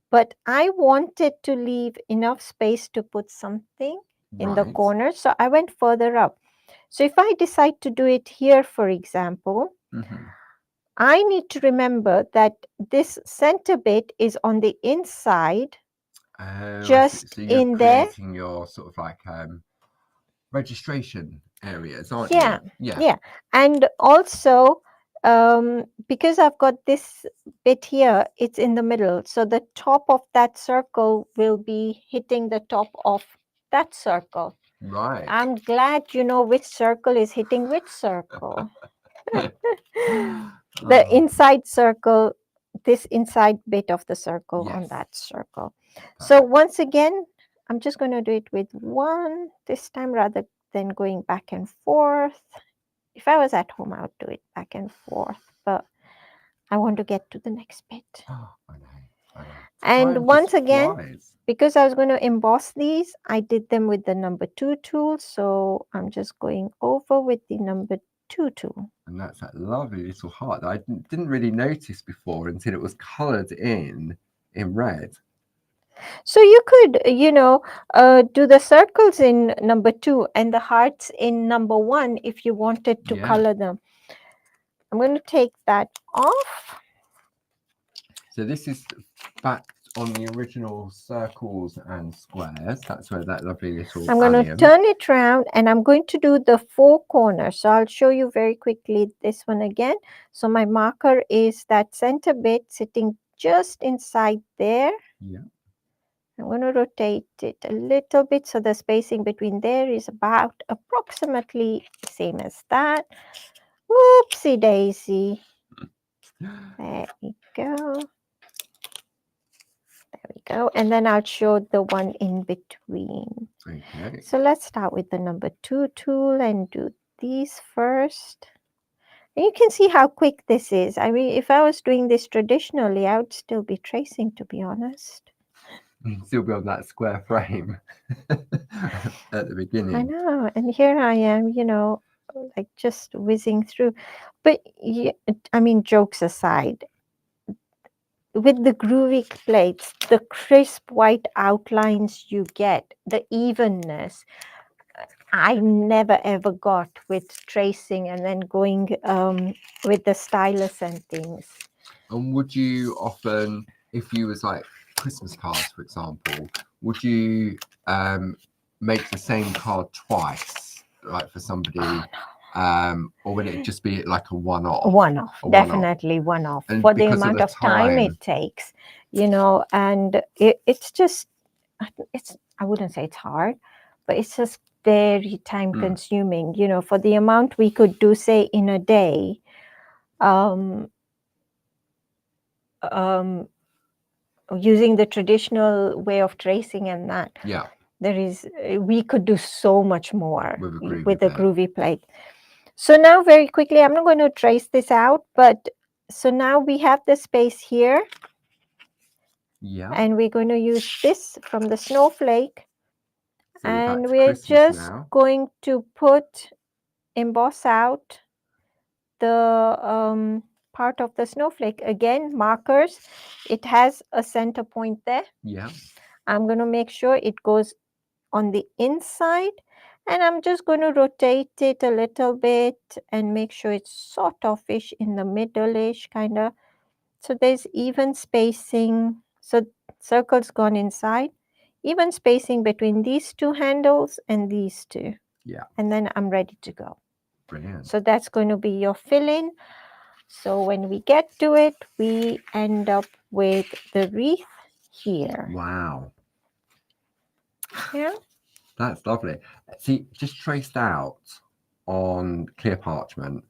But I wanted to leave enough space to put something in the corner. So I went further up. So if I decide to do it here, for example, I need to remember that this center bit is on the inside, just so in there. Creating your sort of like registration areas, aren't you? Yeah. And also, because I've got this bit here, it's in the middle. So the top of that circle will be hitting the top of that circle. Right. I'm glad you know which circle is hitting which circle. The inside circle, this inside bit of the circle on that circle. So once again, I'm just going to do it with one this time rather than going back and forth. If I was at home, I would do it back and forth, but I want to get to the next bit. I know. And once again, because I was going to emboss these, I did them with the number 2 tool. So I'm just going over with the number 2 tool. And that's that lovely little heart that I didn't really notice before until it was coloured in red. So you could, do the circles in number 2 and the hearts in number 1 if you wanted to color them. I'm going to take that off. So this is back on the original circles and squares. That's where that lovely little I'm going to turn it around and I'm going to do the 4 corners. So I'll show you very quickly this one again. So my marker is that center bit sitting just inside there. Yeah. I'm going to rotate it a little bit so the spacing between there is about approximately the same as that. Whoopsie daisy. There we go. There we go. And then I'll show the one in between. Okay. So let's start with the number 2 tool and do these first. And you can see how quick this is. I mean, if I was doing this traditionally, I would still be tracing, to be honest. Still be on that square frame at the beginning. I know. And here I am, like just whizzing through. But I mean, jokes aside, with the Groovi plates, the crisp white outlines you get, the evenness, I never ever got with tracing and then going with the stylus and things. And would you often, if you was like Christmas cards, for example, would you make the same card twice, like for somebody? Or would it just be like a one-off? Definitely one-off for the amount of time it takes, and it's just, I wouldn't say it's hard, but it's just very time consuming. You know, for the amount we could do, say, in a day, using the traditional way of tracing and that, we could do so much more with the Groovi plate. So now very quickly, I'm not going to trace this out, but so now we have the space here. And we're going to use this from the snowflake. So and we're just going to emboss out the part of the snowflake. Again, markers. It has a center point there. I'm going to make sure it goes on the inside. And I'm just going to rotate it a little bit and make sure it's sort of-ish in the middle-ish, kind of. So there's even spacing. So circle's gone inside. Even spacing between these two handles and these two. And then I'm ready to go. Brilliant. So that's going to be your fill-in. So when we get to it, we end up with the wreath here. Wow. Yeah. That's lovely. See, just traced out on clear parchment,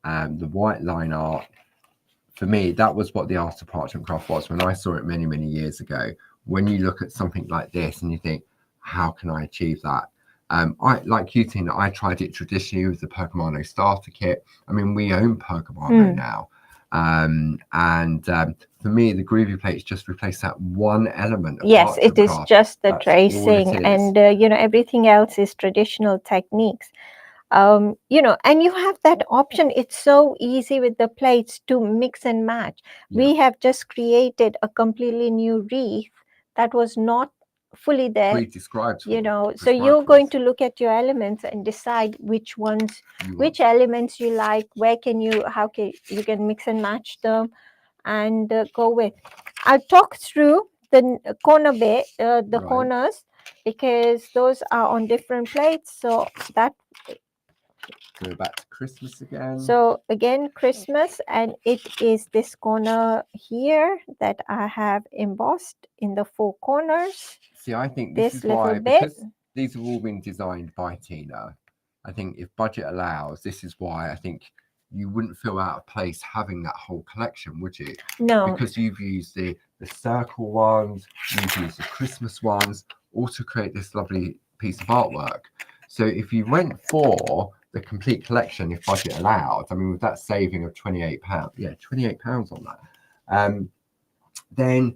the white line art. For me, that was what the art of parchment craft was when I saw it many, many years ago. When you look at something like this and you think, how can I achieve that? I, like you, Tina, I tried it traditionally with the Pergamano starter kit. I mean, we own Pergamano now. For me, the Groovi plates just replace that one element of yes, it is craft. just the tracing, and you know, everything else is traditional techniques. You know, and you have that option. It's so easy with the plates to mix and match. We have just created a completely new wreath that was not fully there, pre-described, you know. So you're going to look at your elements and decide which ones, which elements you like, where can you, how can you can mix and match them, and go with. I'll talk through the corner bit, the corners, because those are on different plates. So that. Go back to Christmas again. So again, Christmas, and it is this corner here that I have embossed in the four corners. See, I think this is why, because these have all been designed by Tina, I think if budget allows, this is why I think you wouldn't feel out of place having that whole collection, would you? No. Because you've used the circle ones, you've used the Christmas ones, all to create this lovely piece of artwork. So if you went for the complete collection, if budget allowed, I mean, with that saving of £28, £28 on that, then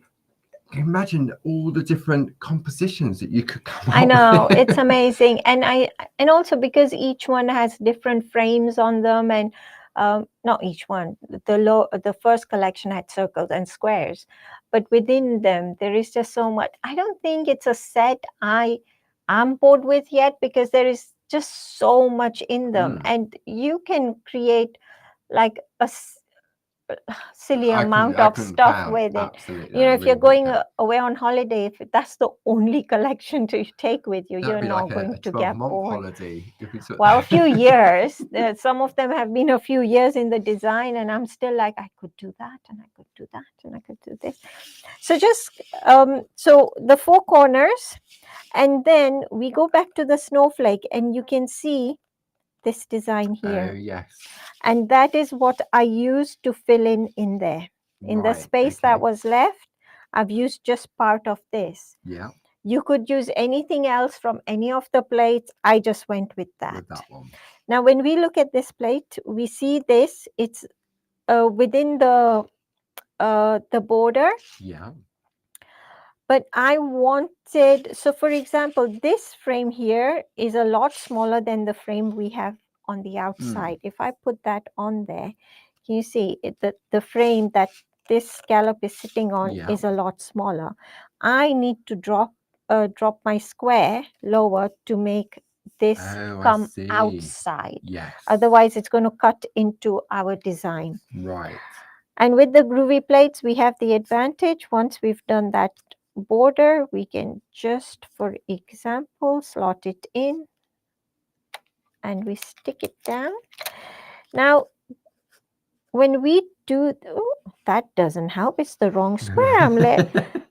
imagine all the different compositions that you could come up with. I know, it's amazing. And also because each one has different frames on them, and not each one, the first collection had circles and squares, but within them there is just so much. I don't think it's a set I'm bored with yet, because there is just so much in them, and you can create like a silly amount of stuff with it. Absolutely. You know, if you're going away on holiday, if that's the only collection to take with you, you're not going to get bored. Holiday. Well, a few years. Some of them have been a few years in the design, and I'm still like, I could do that, and I could do that, and I could do this. So just so the four corners, and then we go back to the snowflake, and you can see this design here. Oh, yes. And that is what I used to fill in there. In the space that was left, I've used just part of this. Yeah. You could use anything else from any of the plates. I just went with that. With that one. Now, when we look at this plate, we see this. It's within the border. Yeah. But I wanted, so for example, this frame here is a lot smaller than the frame we have on the outside. If I put that on there, can you see the frame that this scallop is sitting on is a lot smaller. I need to drop my square lower to make this come outside. Yes. Otherwise, it's going to cut into our design. Right. And with the Groovi plates, we have the advantage. Once we've done that border, we can just, for example, slot it in, and we stick it down. Now, when we do, that doesn't help. It's the wrong square.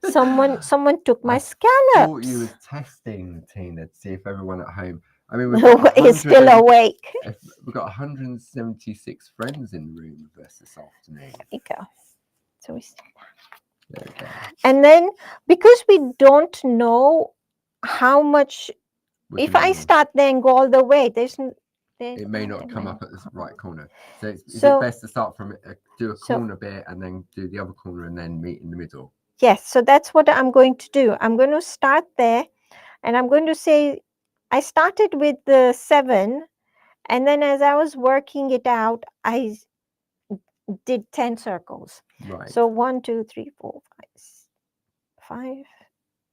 Someone took my scallops. I thought you were testing, Tina, to see if everyone at home I mean, we've got is still awake. We've got 176 friends in the room with us this afternoon. There we go. So we start. There we go. And then because we don't know how much, if I start there and go all the way, it may not come up at the right corner. So is it best to start from do a corner bit and then do the other corner and then meet in the middle? Yes, so that's what I'm going to do. I'm going to start there and I'm going to say I started with the 7, and then as I was working it out, I did 10 circles. Right. So 1, 2, 3, 4, 5,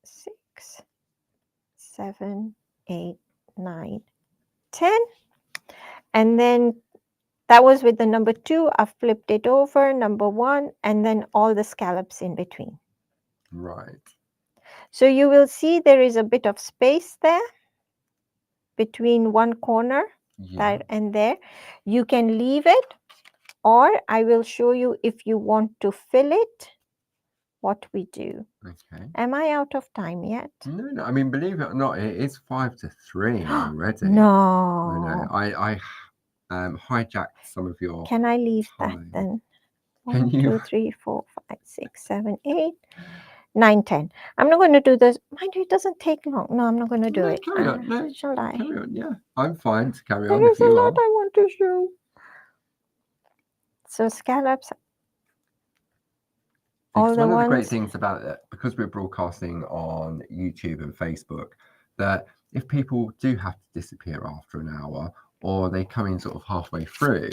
6, 7, 8, 9, 10. And then that was with the number 2. I flipped it over, number 1, and then all the scallops in between. Right. So you will see there is a bit of space there between one corner that and there. You can leave it, or I will show you if you want to fill it, what we do. Okay. Am I out of time yet? No. I mean, believe it or not, it is 5 to 3 already. No. I hijacked some of your. Can I leave time. that then? Can 1, you? 2, 3, 4, 5, 6, 7, 8, 9, 10. I'm not going to do this. Mind you, it doesn't take long. No, I'm not going to do it. Carry on. No, shall I? Carry on. Yeah, I'm fine to carry There on is if you a lot are. I want to show. So scallops. One of the great things about it, because we're broadcasting on YouTube and Facebook, that if people do have to disappear after an hour or they come in sort of halfway through,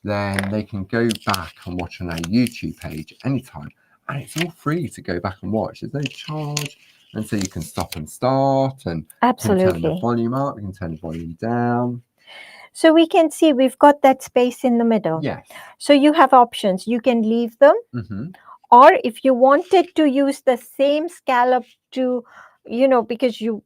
then they can go back and watch on our YouTube page anytime. And it's all free to go back and watch. There's no charge. And so you can stop and start and Absolutely. You can turn the volume up, you can turn the volume down. So we can see we've got that space in the middle. Yes. So you have options. You can leave them. Mm-hmm. Or if you wanted to use the same scallop to, because you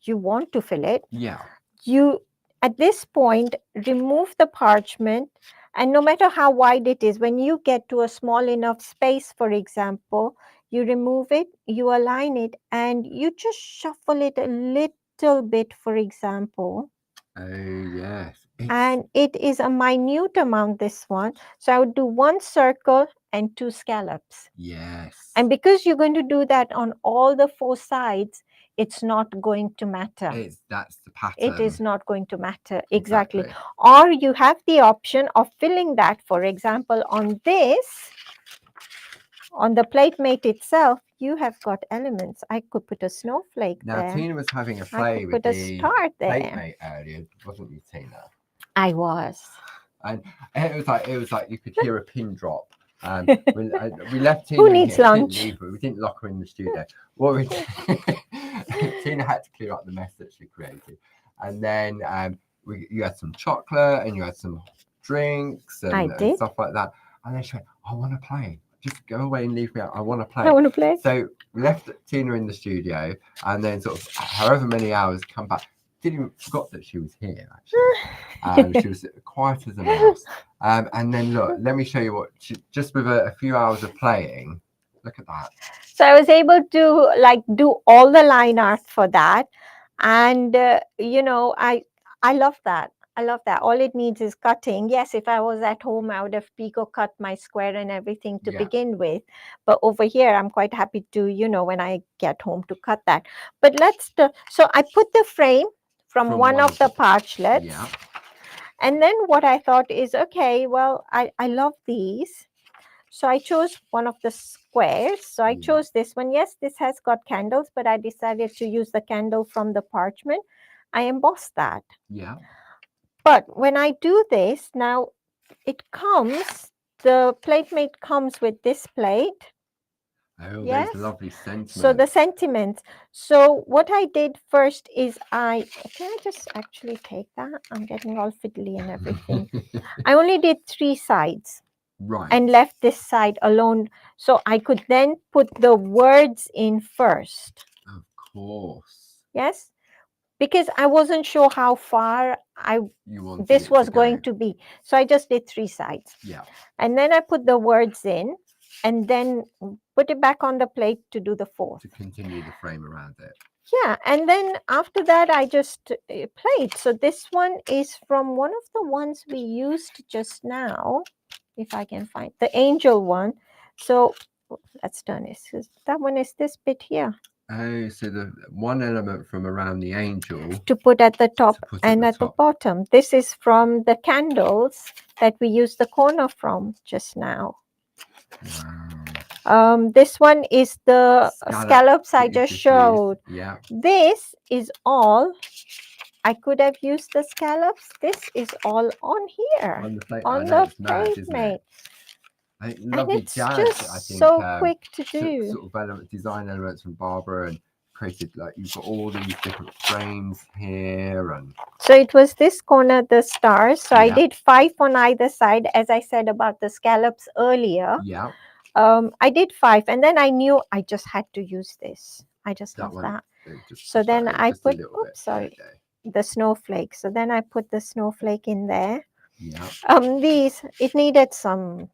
want to fill it. Yeah. You, at this point, remove the parchment. And no matter how wide it is, when you get to a small enough space, for example, you remove it, you align it, and you just shuffle it a little bit, for example. Oh, yes. And it is a minute amount, this one. So I would do 1 circle and 2 scallops. Yes. And because you're going to do that on all the 4 sides, it's not going to matter. That's the pattern. It is not going to matter. Exactly. Or you have the option of filling that, for example, on this, on the plate mate itself, you have got elements. I could put a snowflake there. Now, Tina was having a play with the plate mate earlier, wasn't you, Tina? I was. And it was like you could hear a pin drop. We left Tina. Who needs lunch? We didn't lock her in the studio. What we Tina had to clear up the mess that she created, and then you had some chocolate and you had some drinks and stuff like that. And then she went, "I want to play. Just go away and leave me out. I want to play." I want to play. So we left Tina in the studio, and then sort of however many hours come back. Didn't even forgot that she was here actually. She was quiet as a mouse. And then look, let me show you what just with a few hours of playing. Look at that. So I was able to do all the line art for that, and I love that. I love that. All it needs is cutting. Yes, if I was at home, I would have picot cut my square and everything to begin with. But over here, I'm quite happy to, when I get home, to cut that. But so I put the frame from one of the parchlets. Yeah. And then what I thought is, okay, well, I love these. So I chose one of the squares. So I chose this one. Yes, this has got candles, but I decided to use the candle from the parchment. I embossed that. Yeah. But when I do this, now the plate mate comes with this plate. Oh, those lovely sentiments. So the sentiments. So what I did first is can I just actually take that? I'm getting all fiddly and everything. I only did 3 sides. Right. And left this side alone. So I could then put the words in first. Of course. Yes. Because I wasn't sure how far this was going to be. So I just did 3 sides. Yeah. And then I put the words in and then put it back on the plate to do the 4th. To continue the frame around it. yeah, and then after that I just played. So this one is from one of the ones we used just now, if I can find the angel one. So let's turn it. So that one is this bit here. Oh, so the one element from around the angel To put at the top put and at the bottom. This is from the candles that we used the corner from just now. Wow. This one is the scallops I just showed. Yeah. This is all. I could have used the scallops. This is all on here. On the plate. On I know, the it's mad, plate isn't mate. it? I think And lovely it's jazz, just I think, so quick to took do. sort of design elements from Barbara and created, like, you've got all these different frames here. And so it was this corner, the stars. So yeah. I did 5 on either side, as I said about the scallops earlier. Yeah. I did 5, and then I knew I just had to use this. I just love that. So then I put, oops, sorry, the snowflake. So then I put the snowflake in there. Yeah. These, it needed something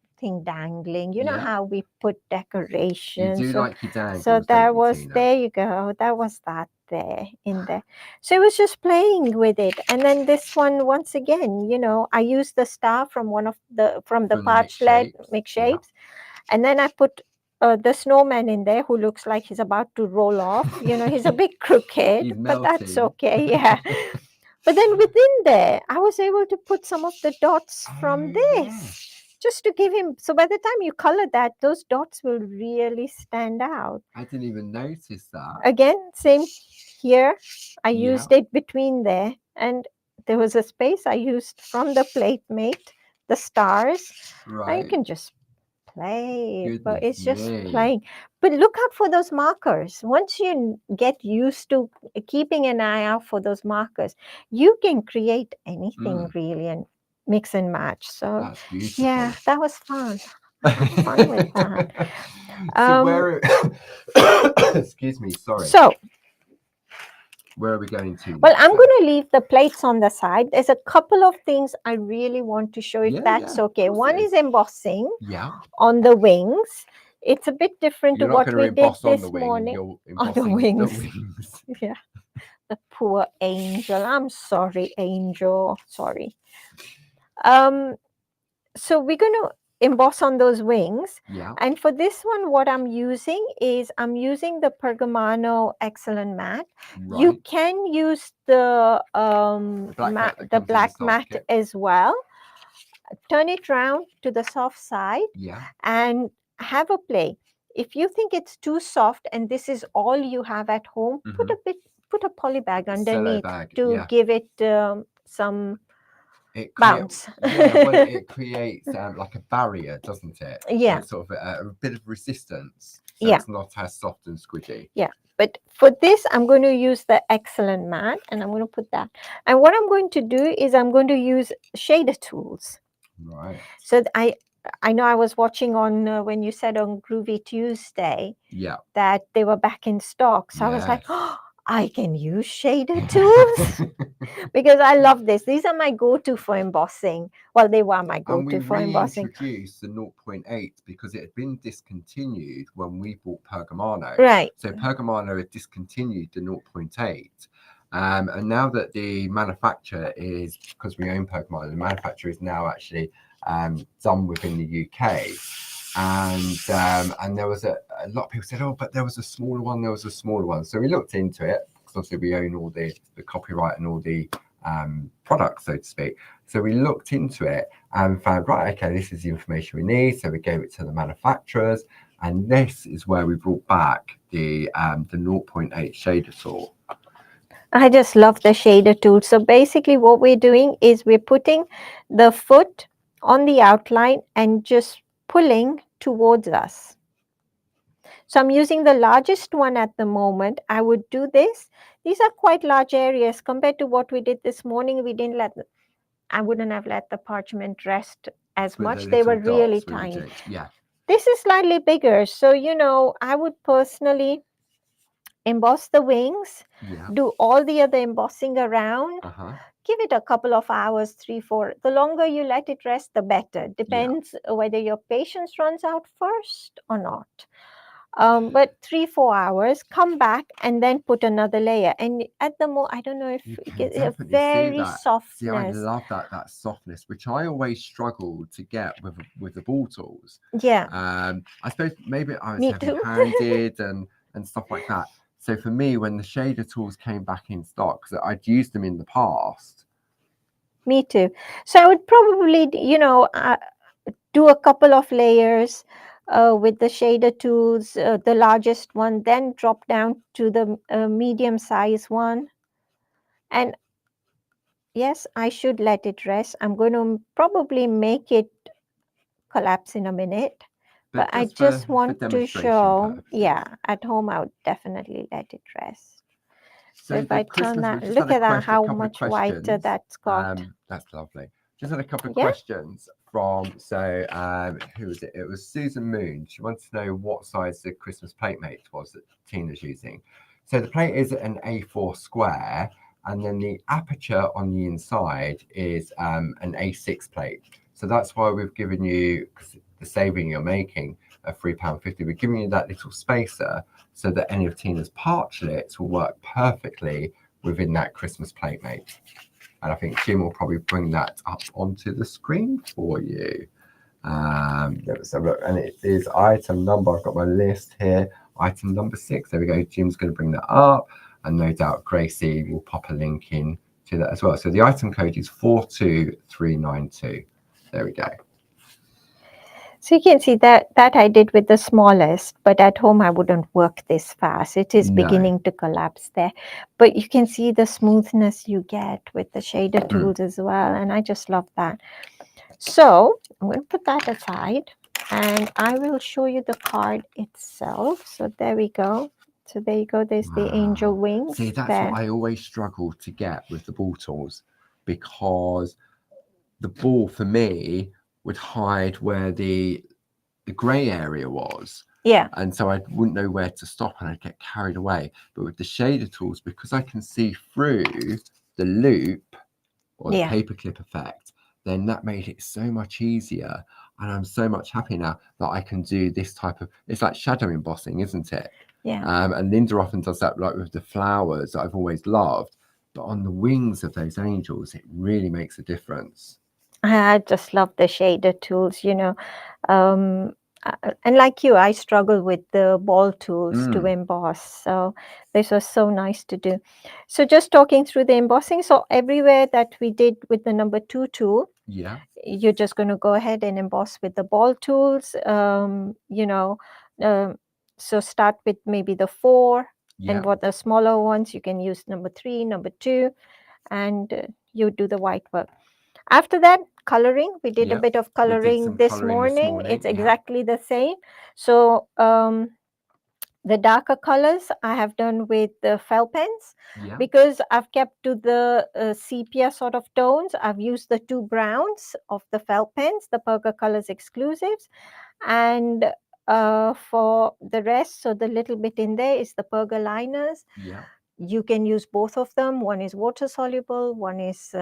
dangling. You know Yeah. how we put decorations. You do like your dangles, so don't that you, was, Tina? there you go. That was that there in there. So it was just playing with it. And then this one, once again, you know, I used the star from one of the, from the Parchlet mix shapes. Yeah. And then I put the snowman in there who looks like he's about to roll off. You know, he's a bit crooked, but that's okay. Yeah. But then within there, I was able to put some of the dots from this, just to give him. So by the time you color that, those dots will really stand out. I didn't even notice that. Again, same here. I used it between there, and there was a space I used from the plate mate, the stars. Right. I can just play, but Goodness it's just me. playing. But look out for those markers. Once you get used to keeping an eye out for those markers, you can create anything really and mix and match. So that's beautiful. Yeah, that was fun. I had fun with that. So where excuse me, sorry. So where are we going to? Well, I'm going to leave the plates on the side. There's a couple of things I really want to show, if that's okay. One is embossing on the wings. It's a bit different to what we did this morning. On the wings. Yeah. The poor angel. I'm sorry, angel. Sorry. So we're going to emboss on those wings. Yeah. And for this one, what I'm using is I'm using the Pergamano Excellent Matte. Right. You can use the black matte as well. Turn it round to the soft side. Yeah. And have a play. If you think it's too soft and this is all you have at home, put a poly bag underneath to give it some bounce. It creates like a barrier, doesn't it? Yeah. So it's sort of a bit of resistance. So it's not as soft and squidgy. Yeah. But for this, I'm going to use the Excellent Matte, and I'm going to put that. And what I'm going to do is I'm going to use shader tools. Right. So I know I was watching on when you said on Groovi Tuesday that they were back in stock. So I was like, oh, I can use shader tools because I love this. These are my go-to for embossing. Well, they were my go-to for embossing. And we reintroduced the 0.8 because it had been discontinued when we bought Pergamano. Right. So Pergamano had discontinued the 0.8. And now that the manufacturer is, because we own Pergamano, the manufacturer is now actually done within the UK. And there was a lot of people said, oh, but there was a smaller one. So we looked into it because obviously we own all the copyright and all the products, so to speak. So we looked into it and found, right, okay, this is the information we need. So we gave it to the manufacturers, and this is where we brought back the 0.8 shader tool. I just love the shader tool. So basically what we're doing is we're putting the foot on the outline and just pulling towards us. So I'm using the largest one at the moment. I would do this. These are quite large areas compared to what we did this morning. I wouldn't have let the parchment rest as much. They were really tiny. Yeah. This is slightly bigger. So, I would personally emboss the wings, do all the other embossing around. Give it a couple of hours, 3, 4. The longer you let it rest, the better. Depends whether your patience runs out first or not. But 3-4 hours, come back and then put another layer. And at the moment, I don't know if You you can get a definitely see very that. See, I softness. love that softness, which I always struggled to get with the ball tools. Yeah, I suppose maybe I was me too. heavy-handed and stuff like that. So for me, when the shader tools came back in stock, because I'd used them in the past. Me too. So I would probably, do a couple of layers with the shader tools, the largest one, then drop down to the medium size one. And yes, I should let it rest. I'm going to probably make it collapse in a minute. But I just For want to demonstration show, purposes. yeah, at home I would definitely let it rest. So if the I turn Christmas, we that, just look had at that, how couple of much whiter questions. that's got. That's lovely. Just had a couple of Yeah. questions from, who was it? It was Susan Moon. She wanted to know what size the Christmas plate mate was that Tina's using. So the plate is an A4 square, and then the aperture on the inside is an A6 plate. So that's why we've given you, the saving you're making of £3.50, we're giving you that little spacer so that any of Tina's parchlets will work perfectly within that Christmas plate mate. And I think Jim will probably bring that up onto the screen for you. Let's have a look. And it is item number, I've got my list here, item number 6. There we go. Jim's going to bring that up. And no doubt Gracie will pop a link in to that as well. So the item code is 42392. There we go. So you can see that I did with the smallest, but at home I wouldn't work this fast. It is beginning to collapse there. But you can see the smoothness you get with the shader tools as well. And I just love that. So I'm going to put that aside and I will show you the card itself. So there we go. So there you go. There's the angel wings. See, that's what I always struggle to get with the ball tools, because the ball for me would hide where the grey area was. Yeah. And so I wouldn't know where to stop and I'd get carried away. But with the shader tools, because I can see through the loop or the paperclip effect, then that made it so much easier. And I'm so much happier now that I can do this type of, it's like shadow embossing, isn't it? Yeah. And Linda often does that, like with the flowers that I've always loved. But on the wings of those angels, it really makes a difference. I just love the shader tools, and like you, I struggle with the ball tools to emboss. So this was so nice to do. So just talking through the embossing. So everywhere that we did with the number 2 tool, you're just going to go ahead and emboss with the ball tools. So start with maybe the 4, and what the smaller ones, you can use number 3, number 2, and you do the white work. After that, coloring. We did a bit of coloring this morning. It's exactly the same. So the darker colors I have done with the felt pens, because I've kept to the sepia sort of tones. I've used the 2 browns of the felt pens, the Perga Colors exclusives, and for the rest, so the little bit in there is the Perga liners. You can use both of them. One is water soluble, one is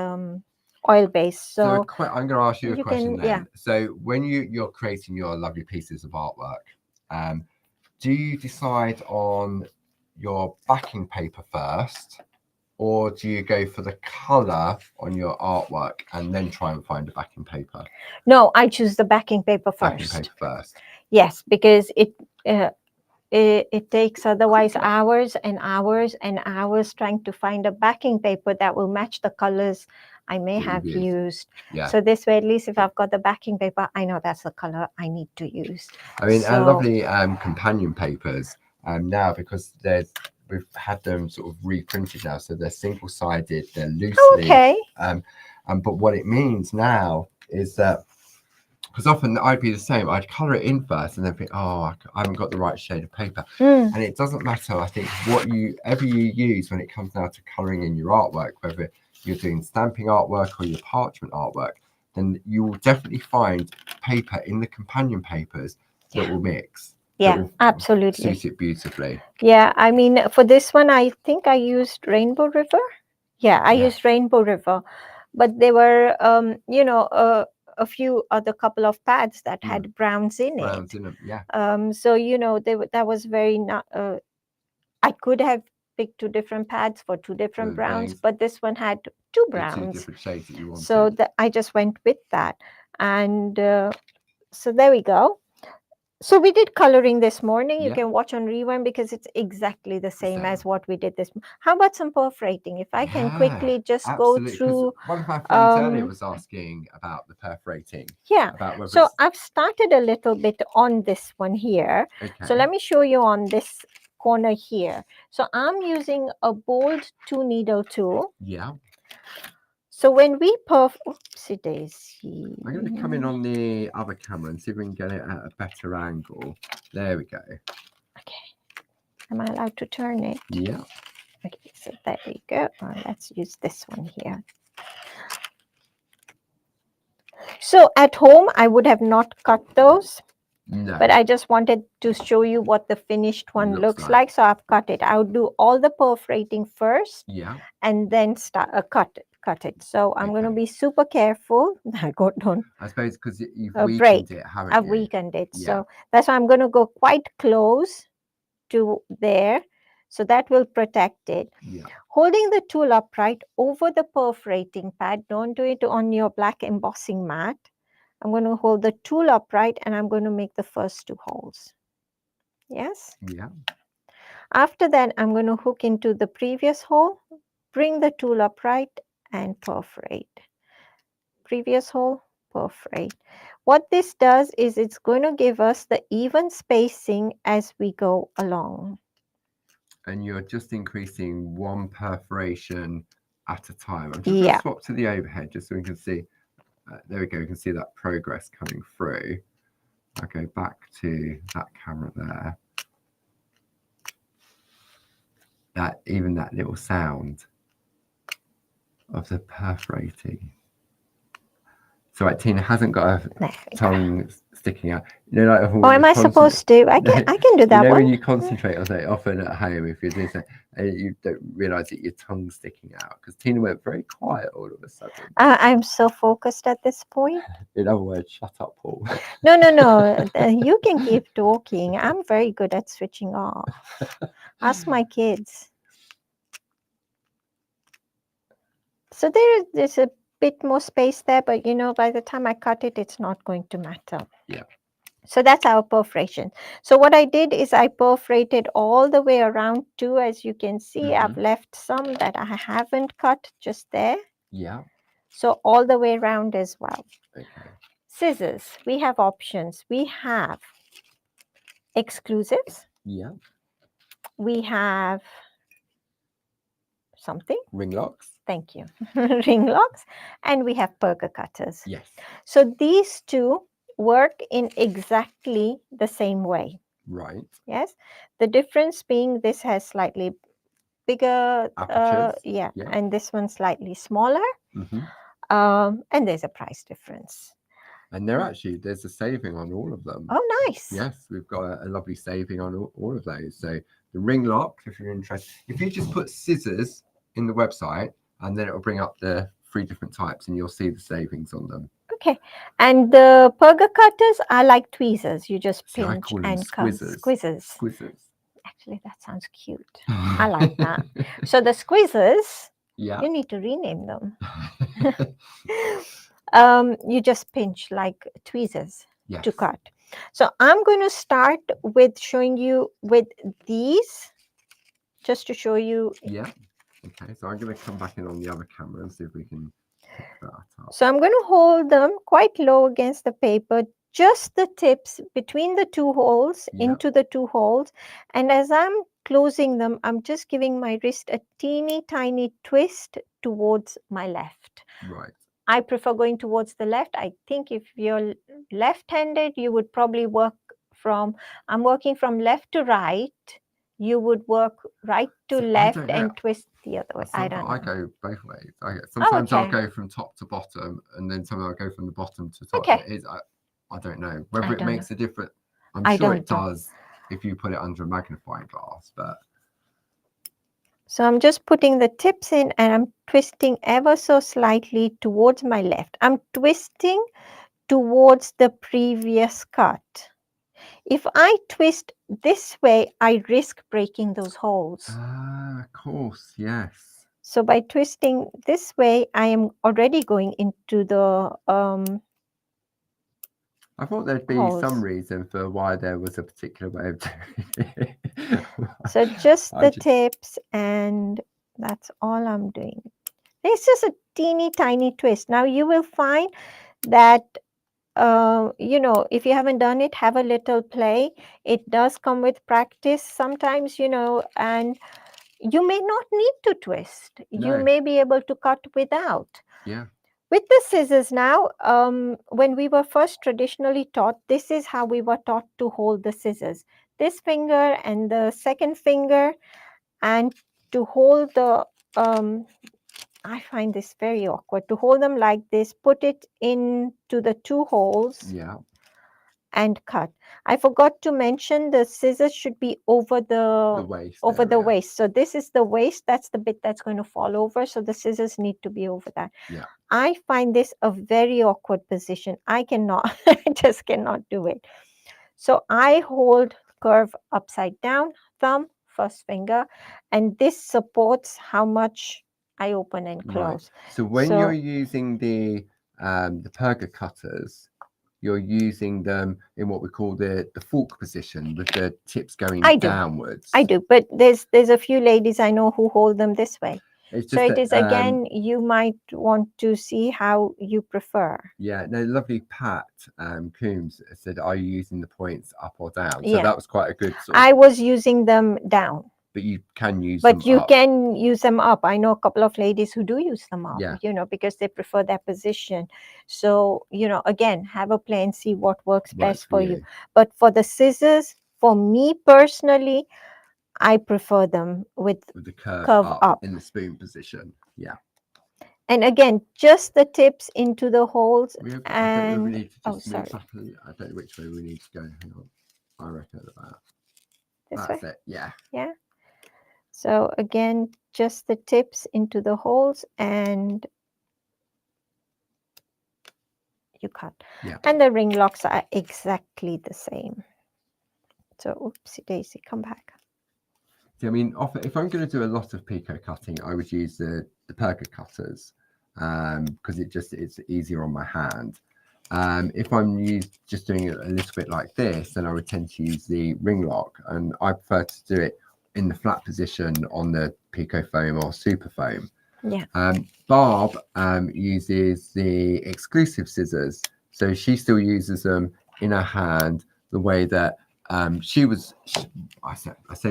oil-based. So I'm going to ask you a question then. Yeah. So when you're creating your lovely pieces of artwork, do you decide on your backing paper first, or do you go for the color on your artwork and then try and find a backing paper? No, I choose the backing paper first. Backing paper first. Yes, because it takes otherwise hours and hours and hours trying to find a backing paper that will match the colors I may have used. So this way, at least if I've got the backing paper, I know that's the color I need to use. I mean, our lovely companion papers now, because we've had them sort of reprinted now, so they're single-sided, they're loosely. Okay. But what it means now is that, because often I'd be the same, I'd colour it in first and then think, oh, I haven't got the right shade of paper. And it doesn't matter, I think, whatever you use when it comes down to colouring in your artwork, whether you're doing stamping artwork or your parchment artwork, then you will definitely find paper in the companion papers that will mix. Yeah, absolutely. Suit it beautifully. Yeah, I mean, for this one, I think I used Rainbow River. Yeah, I used Rainbow River. But they were, a few other couple of pads that had browns in Browns it. in them, yeah. So that was very not. I could have picked 2 different pads for 2 different browns, things. but this one had 2 The 2 browns. different shades that you wanted. So I just went with that, and so there we go. So we did coloring this morning. You can watch on rewind because it's exactly the same as what we did this. How about some perforating? If I can quickly just go through. One of my friends earlier was asking about the perforating. Yeah. About whether So I've started a little bit on this one here. Okay. So let me show you on this corner here. So I'm using a bold 2 needle tool. Yeah. So when we oopsie daisy. I'm going to come in on the other camera and see if we can get it at a better angle. There we go. Okay. Am I allowed to turn it? Yeah. Okay, so there we go. Let's use this one here. So at home, I would have not cut those. No. But I just wanted to show you what the finished one looks like. So I've cut it. I would do all the perforating first. Yeah. And then start cut it. So I'm going to be super careful. Don't. I suppose because you've weakened it, haven't you? I've weakened it. Yeah. So that's why I'm going to go quite close to there. So that will protect it. Yeah. Holding the tool upright over the perforating pad. Don't do it on your black embossing mat. I'm going to hold the tool upright and I'm going to make the first 2 holes. Yes? Yeah. After that, I'm going to hook into the previous hole, bring the tool upright and perforate. Previous hole, perforate. What this does is it's going to give us the even spacing as we go along. And you're just increasing 1 perforation at a time. I'm just going to swap to the overhead just so we can see. There we go. We can see that progress coming through. I'll go back to that camera there. Even that little sound of the perforating. So Tina hasn't got her tongue sticking out. You know, like am I supposed to? I can do that one. one. When you concentrate on it, often at home, if you're doing something, you don't realise that your tongue's sticking out. Because Tina went very quiet all of a sudden. I'm so focused at this point. In other words, shut up, Paul. No. You can keep talking. I'm very good at switching off. Ask my kids. So there's a bit more space there, but by the time I cut it, it's not going to matter. Yeah. So that's our perforation. So what I did is I perforated all the way around too. As you can see, I've left some that I haven't cut just there. Yeah. So all the way around as well. Okay. Scissors, we have options. We have exclusives. Yeah. We have something. Ring locks. Thank you. Ring locks. And we have burger cutters. Yes. So these 2 work in exactly the same way. Right. Yes. The difference being this has slightly bigger apertures. Yeah. And this one slightly smaller. And there's a price difference. And there's a saving on all of them. Oh, nice. Yes, we've got a lovely saving on all of those. So the ring lock, if you're interested, if you just put scissors in the website, and then it'll bring up the 3 different types and you'll see the savings on them. Okay. And the burger cutters are like tweezers. You just pinch and cut. Squizzers. Actually, that sounds cute. I like that. So the squizzers, you need to rename them. You just pinch like tweezers to cut. So I'm going to start with showing you with these, just to show you. Yeah. Okay, so I'm going to come back in on the other camera and see if we can pick that up. So I'm going to hold them quite low against the paper, just the tips between the 2 holes, into the 2 holes. And as I'm closing them, I'm just giving my wrist a teeny tiny twist towards my left. Right. I prefer going towards the left. I think if you're left-handed, you would probably work I'm working from left to right. You would work right to left and twist the other way. I don't know. I go both ways. Sometimes I'll go from top to bottom, and then sometimes I'll go from the bottom to top. Okay. I don't know whether it makes a difference. I'm sure it does if you put it under a magnifying glass, but. So I'm just putting the tips in and I'm twisting ever so slightly towards my left. I'm twisting towards the previous cut. If I twist this way, I risk breaking those holes. Ah, of course, yes. So by twisting this way, I am already going into the I thought there'd be holes. some reason for why there was a particular way of doing it. So just the tips, and that's all I'm doing. It's just a teeny tiny twist. Now you will find that you know, if you haven't done it, have a little play. It does come with practice sometimes, you know, and you may not need to twist. You No. may be able to cut without. Yeah. With the scissors now, when we were first traditionally taught, this is how we were taught to hold the scissors. This finger and the second finger, and to hold the, I find this very awkward, to hold them like this, put it into the two holes. Yeah. And cut. I forgot to mention the scissors should be over the waist. Waist. So this is the waist. That's the bit that's going to fall over. So the scissors need to be over that. Yeah. I find this a very awkward position. I cannot, I just cannot do it. So I hold curve upside down, thumb, first finger, and this supports how much I open and close. Right. So when you're using the perga cutters, you're using them in what we call the fork position with the tips going downwards. I do, but there's a few ladies I know who hold them this way. It's just so it that, is again, you might want to see how you prefer. Yeah, no, lovely Pat Coombs said, are you using the points up or down? So that was quite a good sort of, I was using them down. But you can use them up. But you can use them up. I know a couple of ladies who do use them up, Yeah. you know, because they prefer that position. So, you know, again, have a play and see what works best for you. But for the scissors, for me personally, I prefer them with the curve up in the spoon position. Yeah. And again, just the tips into the holes. I and think we need to just sorry. move back I don't know which way we need to go. Hang on. I reckon about This that's way? it. Yeah. Yeah. So again, just the tips into the holes and you cut. Yeah. And the ring locks are exactly the same. So oopsie daisy, come back. See, I mean, if I'm going to do a lot of picot cutting, I would use the perga cutters because it's easier on my hand. If I'm just doing it a little bit like this, then I would tend to use the ring lock, and I prefer to do it in the flat position on the Pico foam or super foam. Yeah. Barb uses the exclusive scissors, so she still uses them in her hand the way that I say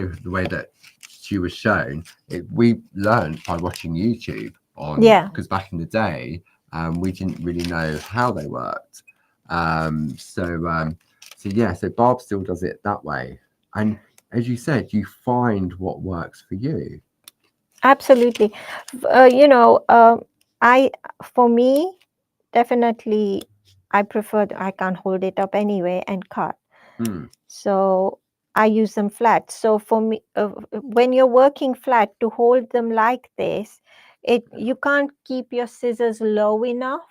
the way that she was shown. We learned by watching YouTube on, because back in the day we didn't really know how they worked. So Barb still does it that way, and as you said, you find what works for you. Absolutely. For me, definitely, I prefer, I can't hold it up anyway and cut. So I use them flat. So for me, when you're working flat, to hold them like this, you can't keep your scissors low enough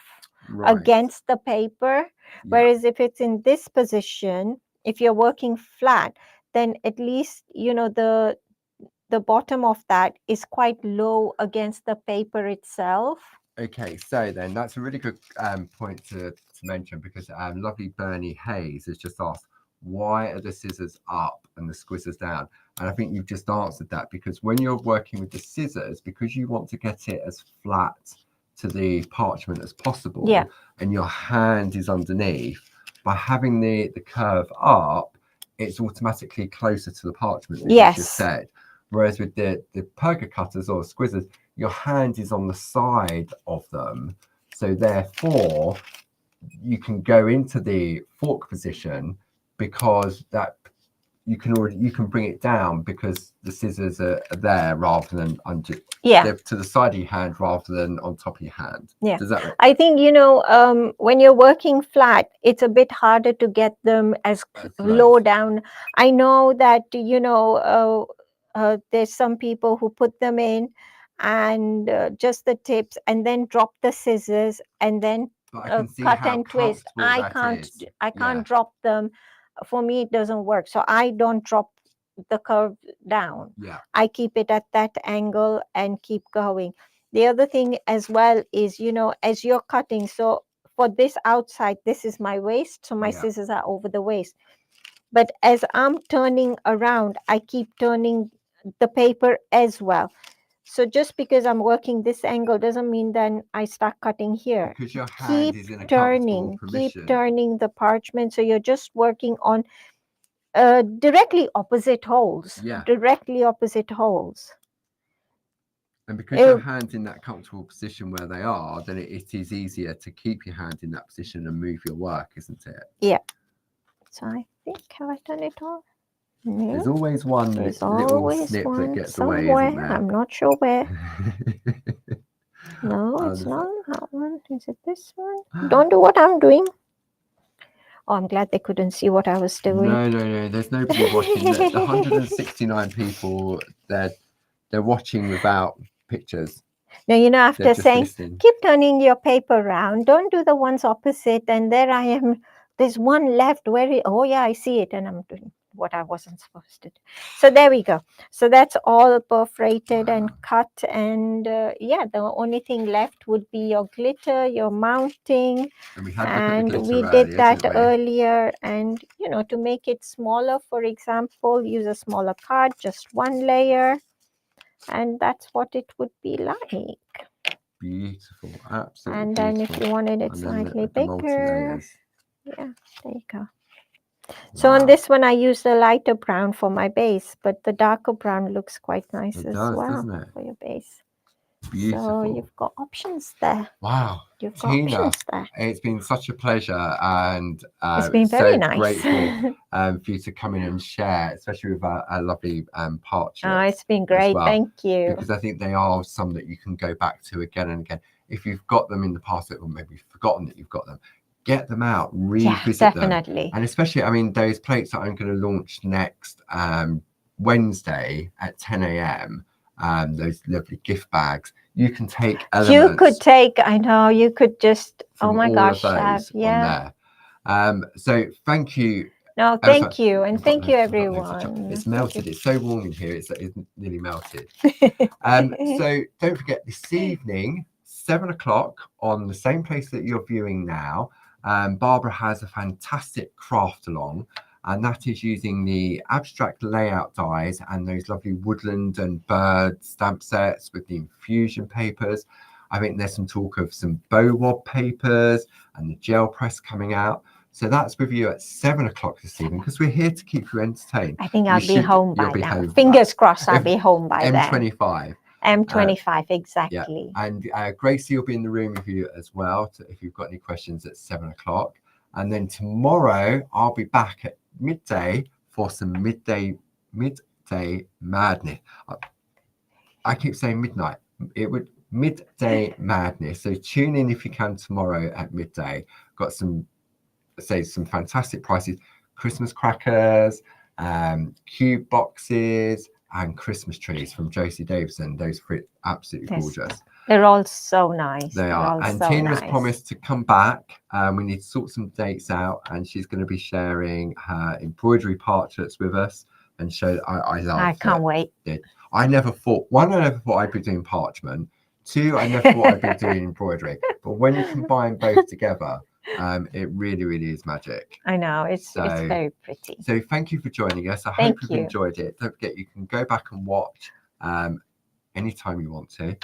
against the paper. Whereas if it's in this position, if you're working flat, then at least, you know, the bottom of that is quite low against the paper itself. Okay, so then that's a really good point to mention, because lovely Bernie Hayes has just asked, why are the scissors up and the squizzers down? And I think you've just answered that, because when you're working with the scissors, because you want to get it as flat to the parchment as possible, and your hand is underneath, by having the curve up, it's automatically closer to the parchment, as you just said. Whereas with the perga cutters or squizzers, your hand is on the side of them, so therefore you can go into the fork position, because that you can bring it down, because the scissors are there rather than under they're to the side of your hand rather than on top of your hand. Does that make? I think, you know, when you're working flat, it's a bit harder to get them as low down. I know that, you know, there's some people who put them in and just the tips and then drop the scissors and then But I can see cut how and twist. comfortable that is. I can't drop them. For me, it doesn't work. So I don't drop the curve down. Yeah. I keep it at that angle and keep going. The other thing as well is, you know, as you're cutting, so for this outside, this is my waist, so my scissors are over the waist. But as I'm turning around, I keep turning the paper as well. So just because I'm working this angle doesn't mean then I start cutting here. Because your hand is in a turning, position. keep turning the parchment. So you're just working on directly opposite holes. Yeah. Directly opposite holes. And because your hand's in that comfortable position where they are, then it is easier to keep your hand in that position and move your work, isn't it? Yeah. So I think, have I done it all? No. There's always one little snip that gets away, isn't there? I'm not sure where. No, it's not that one. Is it this one? Don't do what I'm doing. Oh, I'm glad they couldn't see what I was doing. No. There's nobody watching. The 169 people, they're watching without pictures. Now, you know, after saying, keep turning your paper around, don't do the ones opposite. And there I am. There's one left. Oh, yeah, I see it. And I'm doing what I wasn't supposed to do. So there we go. So that's all perforated and cut. And yeah, the only thing left would be your glitter, your mounting. And we did that earlier. And, you know, to make it smaller, for example, use a smaller card, just one layer. And that's what it would be like. Beautiful, absolutely. And then if you wanted it slightly bigger, yeah, there you go. So on this one, I use the lighter brown for my base, but the darker brown looks quite nice as well for your base. Beautiful. So you've got options there. Wow. You've got options there. It's been such a pleasure, and it's been very nice. Grateful for you to come in and share, especially with our lovely parchlet. Oh, it's been great. Well, thank you. Because I think they are some that you can go back to again and again. If you've got them in the past, or maybe you've forgotten that you've got them, get them out, revisit them. And especially, I mean, those plates that I'm going to launch next Wednesday at 10 a.m. Those lovely gift bags. You can take elements. You could take. I know you could just. Oh my gosh! Yeah. So thank you. No, thank you, and thank you, everyone. It's melted. It's so warm in here. It's nearly melted. So don't forget, this evening, 7 o'clock, on the same place that you're viewing now, Barbara has a fantastic craft along. And that is using the abstract layout dies and those lovely woodland and bird stamp sets with the infusion papers. I think there's some talk of some bow wob papers and the gel press coming out. So that's with you at 7 o'clock this evening, because we're here to keep you entertained. I think I'll be home by now. Fingers crossed I'll be home by then. M25. M25, exactly. Yeah. And Gracie will be in the room with you as well, if you've got any questions at 7 o'clock. And then tomorrow I'll be back at midday for some midday madness. I keep saying midnight. It would midday madness. So tune in if you can tomorrow at midday. Got some fantastic prices: Christmas crackers, cube boxes, and Christmas trees from Josie Davison. Those fruit absolutely gorgeous. They're all so nice. They are. And so Tina's promised to come back. We need to sort some dates out, and she's going to be sharing her embroidery parchlets with us and show. I can't wait. I never thought I'd be doing parchment. 2, I never thought I'd be doing embroidery. But when you combine both together, it really, really is magic. I know, it's very pretty. So thank you for joining us. I hope you've enjoyed it. Don't forget, you can go back and watch anytime you want to.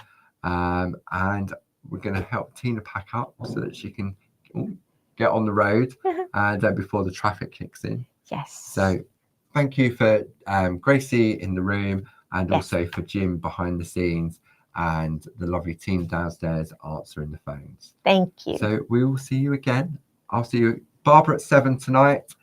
And we're going to help Tina pack up so that she can get on the road and before the traffic kicks in. Yes. So thank you for Gracie in the room, and also for Jim behind the scenes, and the lovely team downstairs answering the phones. Thank you. So we will see you again. I'll see you, Barbara, at 7 tonight.